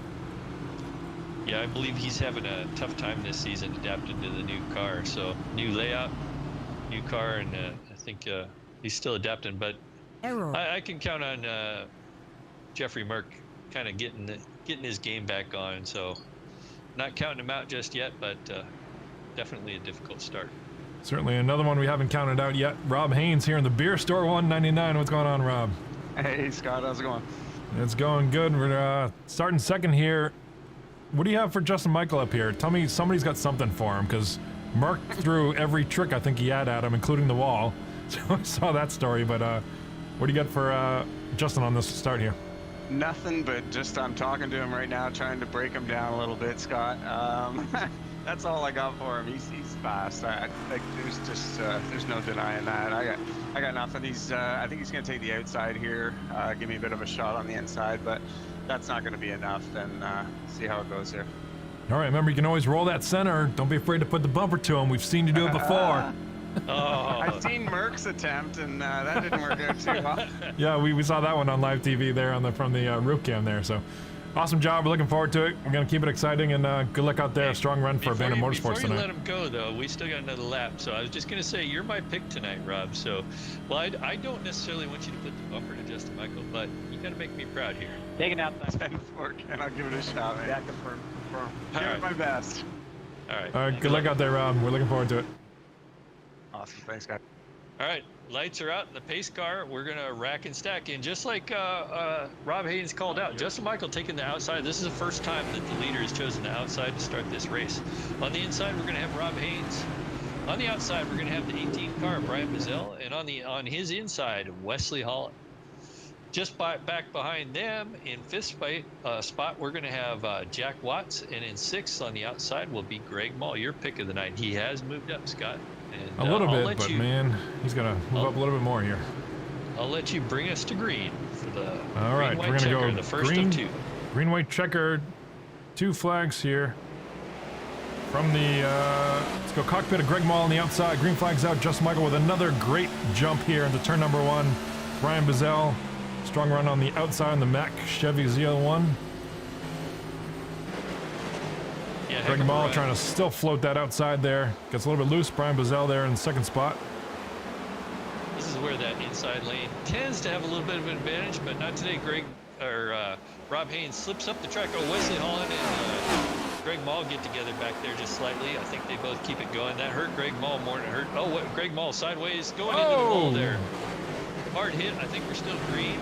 Yeah, I believe he's having a tough time this season adapting to the new car. So new layout, new car, and I think he's still adapting, but I can count on Jeffrey Merck kind of getting his game back on. So not counting him out just yet, but definitely a difficult start. Certainly another one we haven't counted out yet. Rob Haynes here in the beer store 199. What's going on, Rob? Hey, Scott. How's it going? It's going good. We're starting second here. What do you have for Justin Michael up here? Tell me somebody's got something for him, because Merck threw every trick I think he had at him, including the wall. So I saw that story, but what do you got for Justin on this start here? Nothing, but just I'm talking to him right now, trying to break him down a little bit, Scott. That's all I got for him. He's fast. There's no denying that. I got nothing. I think he's going to take the outside here, give me a bit of a shot on the inside, but that's not going to be enough. Then see how it goes here. All right, remember, you can always roll that center. Don't be afraid to put the bumper to him. We've seen you do it before. I've seen Merck's attempt, and that didn't work out too well. Yeah, we saw that one on live TV there from the roof cam there. So awesome job. We're looking forward to it. We're going to keep it exciting, and good luck out there. Hey, strong run for Abandoned Motorsports tonight. Before you let him go, though, we still got another lap. So I was just going to say, you're my pick tonight, Rob. So, well, I don't necessarily want you to put the bumper to Justin Michael, but you got to make me proud here. Take it outside. 10-4, and I'll give it a shot, man. Yeah, confirm. Give it my best. All right. All right, good luck out there, Rob. We're looking forward to it. Awesome. Thanks, guys. All right, lights are out in the pace car. We're going to rack and stack in, just like Rob Haynes called out. Justin Michael taking the outside. This is the first time that the leader has chosen the outside to start this race. On the inside, we're going to have Rob Haynes. On the outside, we're going to have the 18 car, Brian Mazzell. And on his inside, Wesley Holland. Just back behind them in 5th spot, we're going to have Jack Watts. And in 6th on the outside will be Greg Mall, your pick of the night. He has moved up, Scott. And, a little bit, but man, he's going to move up a little bit more here. I'll let you bring us to green for the all right, we're going to go the first of 2. Green-white checker, 2 flags here. From the, let's go cockpit of Greg Mall on the outside. Green flag's out. Justin Michael with another great jump here into turn number 1. Brian Bazell, strong run on the outside on the Mack Chevy ZL1. Yeah, Greg Mall trying to still float that outside there. Gets a little bit loose. Brian Bazell there in the 2nd spot. This is where that inside lane tends to have a little bit of an advantage, but not today. Rob Haynes slips up the track. Oh, Wesley Holland and Greg Mall get together back there just slightly. I think they both keep it going. That hurt Greg Mall more than it hurt. Oh, what, Greg Mall sideways going into the wall there. Hard hit. I think we're still green.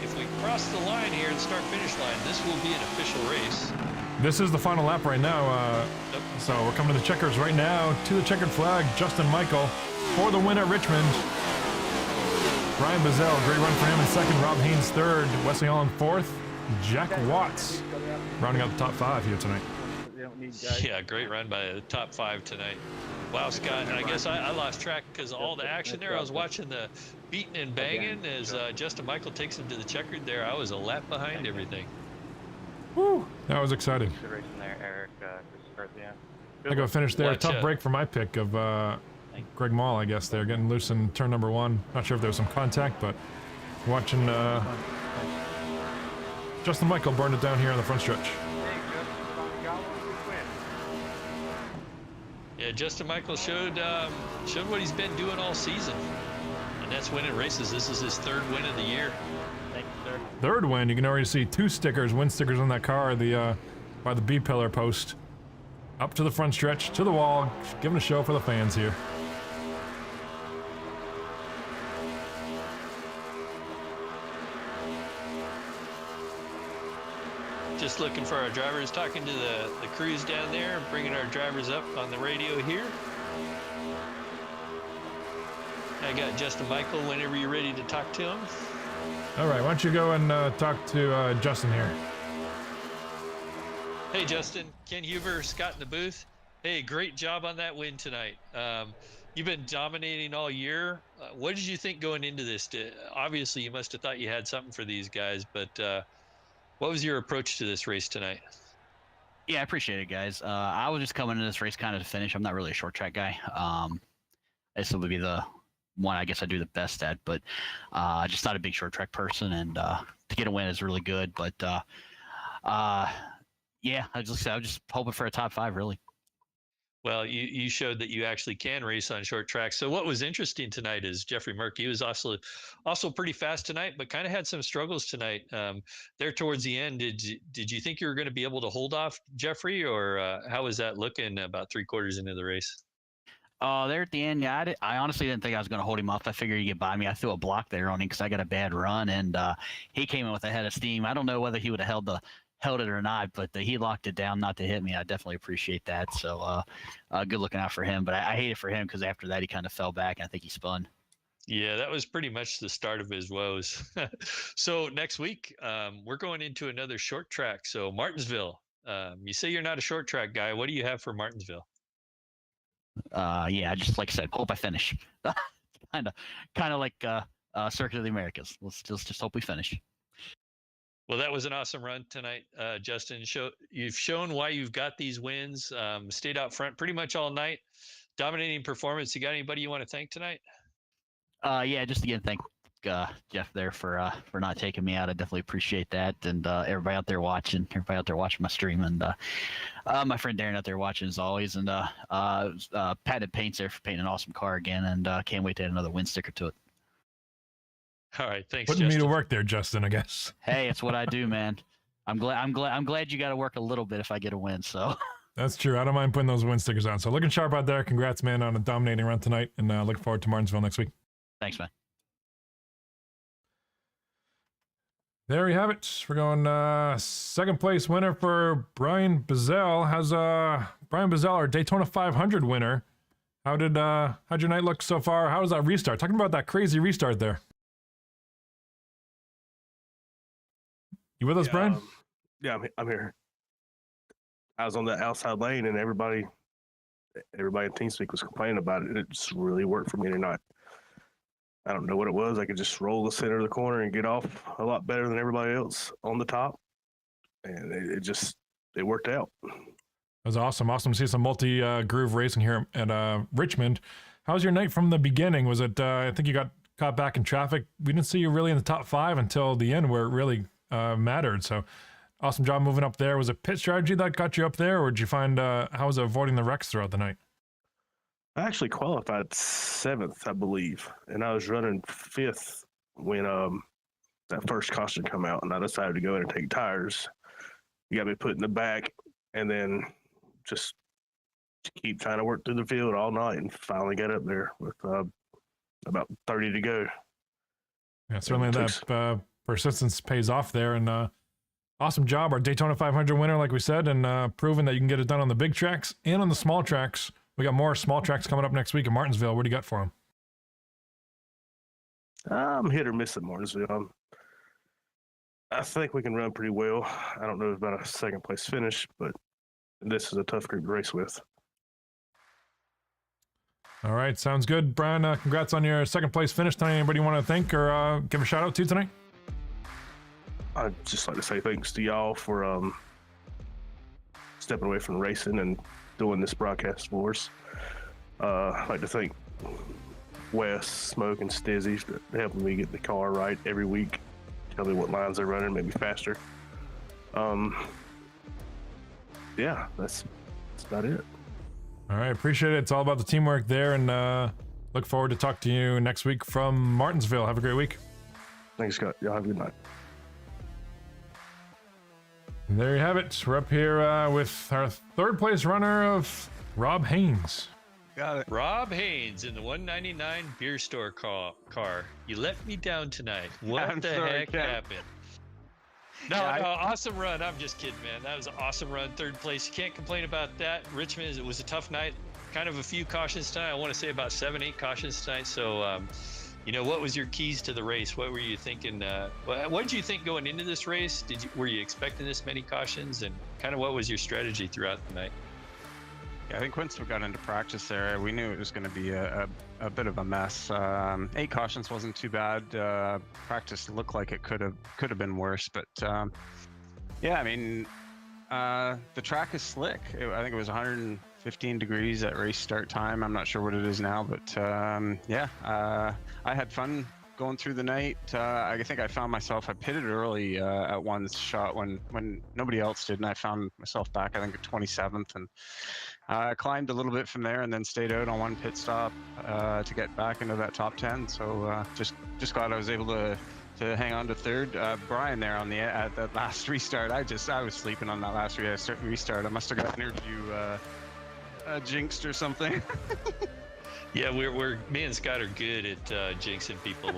If we cross the line here and start finish line, this will be an official race. This is the final lap right now. So we're coming to the checkers right now. To the checkered flag, Justin Michael for the win at Richmond. Brian Bazell, great run for him in 2nd. Rob Haynes 3rd. Wesley Holland 4th. Jack Watts rounding out the top 5 here tonight. Yeah, great run by the top 5 tonight. Wow, Scott, I guess I lost track because of all the action there. I was watching the beating and banging as Justin Michael takes him to the checkered there. I was a lap behind everything. Woo, that was exciting. I go finish there. Tough break for my pick of Greg Mall, I guess. They're getting loose in turn number 1. Not sure if there was some contact, but watching Justin Michael burn it down here on the front stretch. Yeah, Justin Michael showed what he's been doing all season, and that's winning races. This is his 3rd win of the year. Thank you, sir. 3rd win. You can already see 2 stickers, win stickers on that car, by the B pillar post. Up to the front stretch, to the wall, giving a show for the fans here. Just looking for our drivers, talking to the crews down there, bringing our drivers up on the radio here. I got Justin Michael whenever you're ready to talk to him. All right, why don't you go and talk to Justin here. Hey, Justin, Ken Huber, Scott in the booth. Hey, great job on that win tonight. You've been dominating all year. What did you think going into this? Obviously, you must have thought you had something for these guys, but what was your approach to this race tonight? Yeah, I appreciate it, guys. I was just coming into this race kind of to finish. I'm not really a short track guy. This would be the one I guess I do the best at, but just not a big short track person, and to get a win is really good. But yeah, I was just hoping for a top 5, really. Well, you showed that you actually can race on short tracks. So what was interesting tonight is Jeffrey Murky was also pretty fast tonight, but kind of had some struggles tonight. There towards the end, did you think you were going to be able to hold off Jeffrey, or how was that looking about 3/4 into the race? There at the end, yeah, I honestly didn't think I was going to hold him off. I figured he'd get by me. I threw a block there on him because I got a bad run, and he came in with a head of steam. I don't know whether he would have held it or not, but he locked it down not to hit me. I definitely appreciate that. So good looking out for him. But I hate it for him because after that he kind of fell back, and I think he spun. Yeah, that was pretty much the start of his woes. So next week, we're going into another short track. So Martinsville, you say you're not a short track guy. What do you have for Martinsville? Yeah, just like I said, hope I finish. kind of like Circuit of the Americas. Let's just hope we finish. Well, that was an awesome run tonight, Justin. You've shown why you've got these wins. Stayed out front pretty much all night. Dominating performance. You got anybody you want to thank tonight? Yeah, just again thank Jeff there for not taking me out. I definitely appreciate that, and everybody out there watching my stream, and my friend Darren out there watching as always, and Patented Paints there for painting an awesome car again, and can't wait to add another win sticker to it. All right, thanks. Putting Justin. me to work there, Justin, I guess. Hey, it's what I do, man. I'm glad you got to work a little bit if I get a win. So that's true. I don't mind putting those win stickers on. So looking sharp out there. Congrats, man, on a dominating run tonight, and looking forward to Martinsville next week. Thanks, man. There you have it. We're going second place winner for Brian Bazell. How's Brian Bazell, our Daytona 500 winner? How'd your night look so far? How was that restart? Talking about that crazy restart there. You with us, Brian? Yeah, I'm here. I was on the outside lane, and everybody in TeamSpeak was complaining about it. It just really worked for me tonight. I don't know what it was. I could just roll the center of the corner and get off a lot better than everybody else on the top, and it worked out. That was awesome. Awesome to see some multi-groove racing here at Richmond. How was your night from the beginning? Was it? I think you got caught back in traffic. We didn't see you really in the top 5 until the end, where it really mattered. So awesome job moving up there. Was it pit strategy that got you up there, or did you find how was it avoiding the wrecks throughout the night? I actually qualified 7th, I believe, and I was running 5th when that first caution come out, and I decided to go in and take tires. You got me put in the back, and then just keep trying to work through the field all night, and finally got up there with about 30 to go. Yeah, certainly that persistence pays off there, and awesome job, our Daytona 500 winner, like we said, and proving that you can get it done on the big tracks and on the small tracks. We got more small tracks coming up next week in Martinsville. What do you got for them? I'm hit or miss at Martinsville. I think we can run pretty well. I don't know about a second place finish, but this is a tough group to race with. All right, sounds good. Brian, congrats on your second place finish tonight. Anybody you want to thank or give a shout out to tonight? I'd just like to say thanks to y'all for stepping away from racing and doing this broadcast for us. I'd like to thank Wes, Smoke, and Stizzy helping me get the car right every week. Tell me what lines they're running, maybe faster. Yeah, that's about it. All right, appreciate it. It's all about the teamwork there, and look forward to talk to you next week from Martinsville. Have a great week. Thanks, Scott. Y'all have a good night. And there you have it. We're up here with our third place runner of Rob Haynes. Got it. Rob Haynes in the 199 beer store car. You let me down tonight. What I'm the sorry, heck Ken. happened? No, awesome run. I'm just kidding, man. That was an awesome run. Third place. You can't complain about that. Richmond, it was a tough night. Kind of a few cautions tonight. I want to say about 7-8 cautions tonight. So, what was your keys to the race? What were you thinking? What did you think going into this race? Were you expecting this many cautions? And kind of what was your strategy throughout the night? Yeah, I think once we got into practice there, we knew it was going to be a bit of a mess. 8 cautions wasn't too bad. Practice looked like it could have been worse, but yeah, I mean, the track is slick. I think it was 115 degrees at race start time. I'm not sure what it is now, but yeah, I had fun going through the night. I think I found myself, I pitted early at one shot when nobody else did, and I found myself back, I think, at 27th, and I climbed a little bit from there and then stayed out on one pit stop to get back into that top 10. So just glad I was able to hang on to third. Brian there at that last restart, I was sleeping on that last restart. I must have got an interview jinxed or something. Yeah, me and Scott are good at jinxing people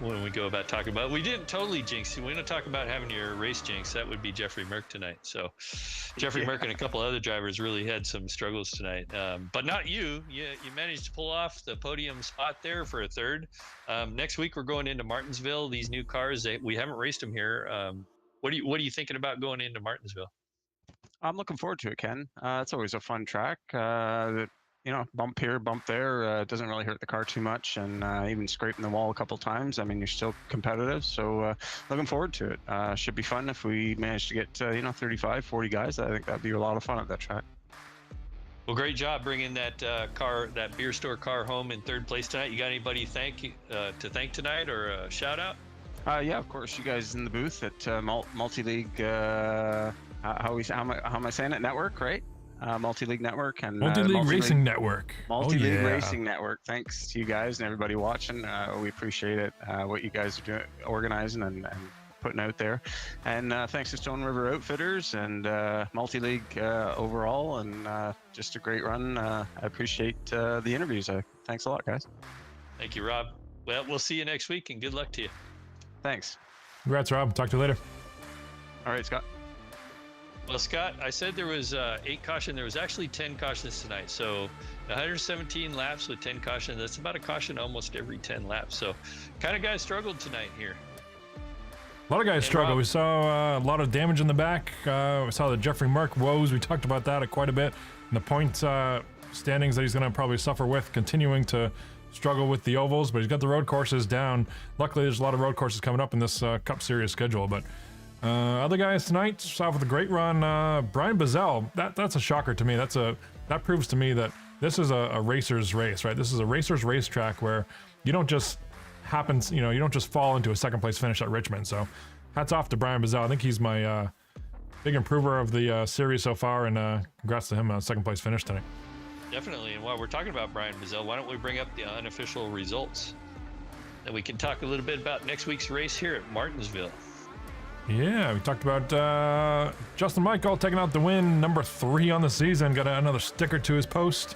when we go about talking about it. We didn't totally jinx you. We don't talk about having your race jinx. That would be Jeffrey Merck tonight. So Jeffrey Merck and a couple other drivers really had some struggles tonight, but not you. You managed to pull off the podium spot there for a third. Next week we're going into Martinsville. These new cars, we haven't raced them here. What are you thinking about going into Martinsville? I'm looking forward to it, Ken. It's always a fun track. Bump here, bump there. Doesn't really hurt the car too much, and even scraping the wall a couple times. I mean, you're still competitive, so looking forward to it. Should be fun if we manage to get 35, 40 guys. I think that'd be a lot of fun at that track. Well, great job bringing that beer store car home in third place tonight. You got anybody to thank tonight, or a shout out? Yeah, of course. You guys in the booth at Multi-League. How am I saying it? Network, right? Multi-League Network and Multi-League Racing Network. Multi-League Racing Network. Thanks to you guys and everybody watching. We appreciate it. What you guys are doing, organizing and putting out there. And thanks to Stone River Outfitters and Multi-League overall, and just a great run. I appreciate the interviews. Thanks a lot, guys. Thank you, Rob. Well, we'll see you next week, and good luck to you. Thanks. Congrats, Rob. Talk to you later. All right, Scott. Well, Scott, I said there was 8 cautions. There was actually 10 cautions tonight. So 117 laps with 10 cautions. That's about a caution almost every 10 laps. So kind of guys struggled tonight here. A lot of guys struggled. We saw a lot of damage in the back. We saw the Jeffrey Merck woes. We talked about that quite a bit. And the point standings that he's going to probably suffer with, continuing to struggle with the ovals. But he's got the road courses down. Luckily, there's a lot of road courses coming up in this Cup Series schedule. But other guys tonight, saw with a great run. Brian Bazell, that's a shocker to me. That proves to me that this is a racer's race, right? This is a racer's racetrack where you don't just you don't just fall into a second place finish at Richmond. So hats off to Brian Bazell. I think he's my big improver of the series so far, and congrats to him on second place finish tonight. Definitely. And while we're talking about Brian Bazell, why don't we bring up the unofficial results? And we can talk a little bit about next week's race here at Martinsville. Yeah, we talked about Justin Michael taking out the win, number 3 on the season, got another sticker to his post.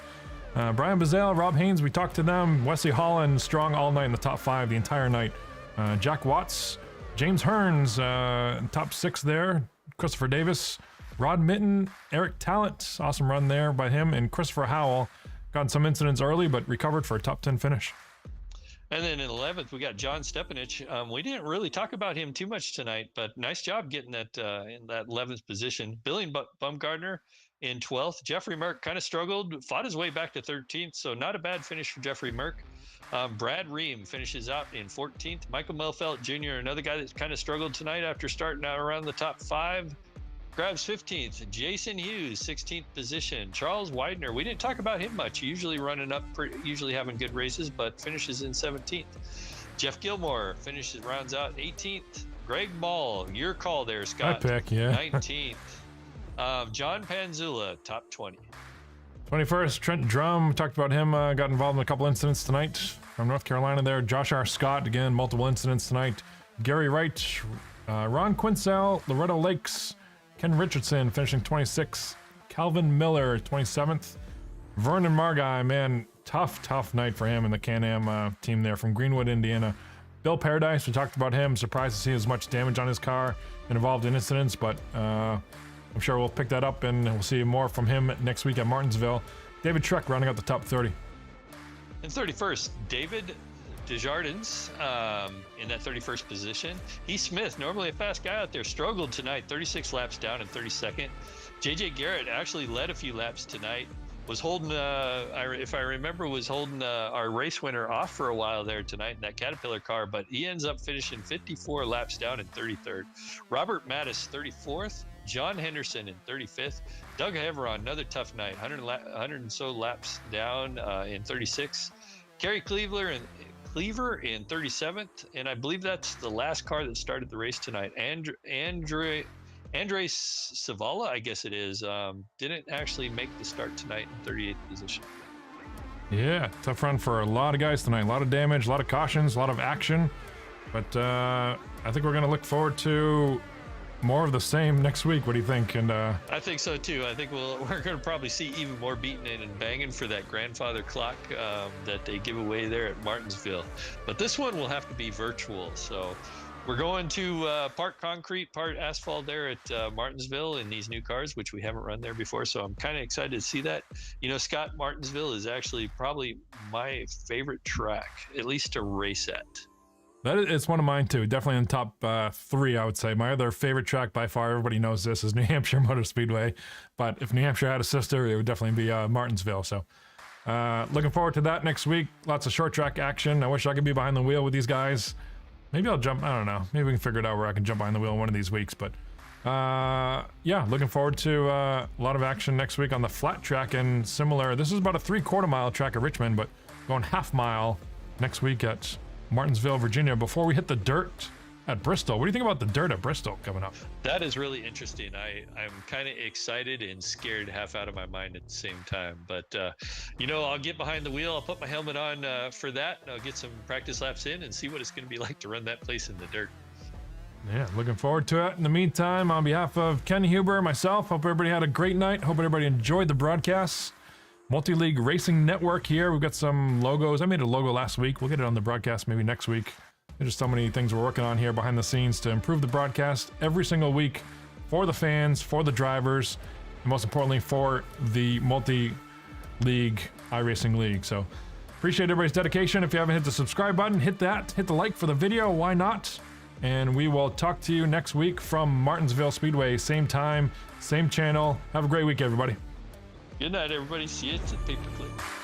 Brian Bazell, Rob Haynes, we talked to them. Wesley Holland, strong all night in the top 5 the entire night. Jack Watts, James Hearns, top 6 there. Christopher Davis, Rod Mitten, Eric Talent, awesome run there by him, and Christopher Howell got in some incidents early, but recovered for a top 10 finish. And then in 11th, we got John Stepanich. We didn't really talk about him too much tonight, but nice job getting that in that 11th position. Billy Bumgardner in 12th. Jeffrey Merck kind of struggled, fought his way back to 13th, so not a bad finish for Jeffrey Merck. Brad Ream finishes out in 14th. Michael Melfelt Jr., another guy that kind of struggled tonight after starting out around the top 5. Grabs 15th. Jason Hughes, 16th position. Charles Widener, we didn't talk about him much. Usually running up, usually having good races, but finishes in 17th. Jeff Gilmore rounds out 18th. Greg Ball, your call there, Scott. I pick, yeah. 19th. John Panzula, top 20. 21st, Trent Drum. Talked about him. Got involved in a couple incidents tonight from North Carolina there. Josh R. Scott, again, multiple incidents tonight. Gary Wright, Ron Quinsell, Loretto Lakes, Ken Richardson finishing 26th. Calvin Miller, 27th. Vernon Margai, man, tough night for him in the Can-Am team there from Greenwood, Indiana. Bill Paradise, we talked about him. Surprised to see as much damage on his car and involved in incidents, but I'm sure we'll pick that up and we'll see more from him next week at Martinsville. David Trek rounding out the top 30. And 31st, David Desjardins in that 31st position. Heath Smith, normally a fast guy out there, struggled tonight, 36 laps down in 32nd. JJ Garrett actually led a few laps tonight. Was holding, if I remember, was holding our race winner off for a while there tonight in that Caterpillar car, but he ends up finishing 54 laps down in 33rd. Robert Mattis, 34th. John Henderson in 35th. Doug Heveron, another tough night, 100 and so laps down in 36. Kerry Cleaver in 37th, and I believe that's the last car that started the race tonight. Andre Savala, I guess it is, didn't actually make the start tonight in 38th position. Yeah, tough run for a lot of guys tonight. A lot of damage, a lot of cautions, a lot of action. But I think we're going to look forward to more of the same next week. What do you think? And I think so too. I think we're going to probably see even more beating in and banging for that grandfather clock that they give away there at Martinsville. But this one will have to be virtual. So we're going to part concrete, part asphalt there at Martinsville in these new cars, which we haven't run there before. So I'm kind of excited to see that. You know, Scott, Martinsville is actually probably my favorite track, at least to race at. It's one of mine too. Definitely in the top 3, I would say. My other favorite track by far, everybody knows this, is New Hampshire Motor Speedway. But if New Hampshire had a sister, it would definitely be Martinsville. So looking forward to that next week. Lots of short track action. I wish I could be behind the wheel with these guys. Maybe I'll jump. I don't know. Maybe we can figure it out where I can jump behind the wheel one of these weeks. But yeah, looking forward to a lot of action next week on the flat track and similar. This is about a 3/4 mile track at Richmond, but going half mile next week at Martinsville, Virginia, before we hit the dirt at Bristol. What do you think about the dirt at Bristol coming up? That is really interesting. I'm kind of excited and scared half out of my mind at the same time. But, you know, I'll get behind the wheel. I'll put my helmet on for that. And I'll get some practice laps in and see what it's going to be like to run that place in the dirt. Yeah, looking forward to it. In the meantime, on behalf of Ken Huber, myself, hope everybody had a great night. Hope everybody enjoyed the broadcasts. Multi-League Racing Network here. We've got some logos. I made a logo last week. We'll get it on the broadcast maybe next week. There's just so many things we're working on here behind the scenes to improve the broadcast every single week for the fans, for the drivers, and most importantly for the Multi-League iRacing League. So appreciate everybody's dedication. If you haven't hit the subscribe button, hit that. Hit the like for the video. Why not? And we will talk to you next week from Martinsville Speedway. Same time, same channel. Have a great week, everybody. Good night, everybody. See you at the paperclip.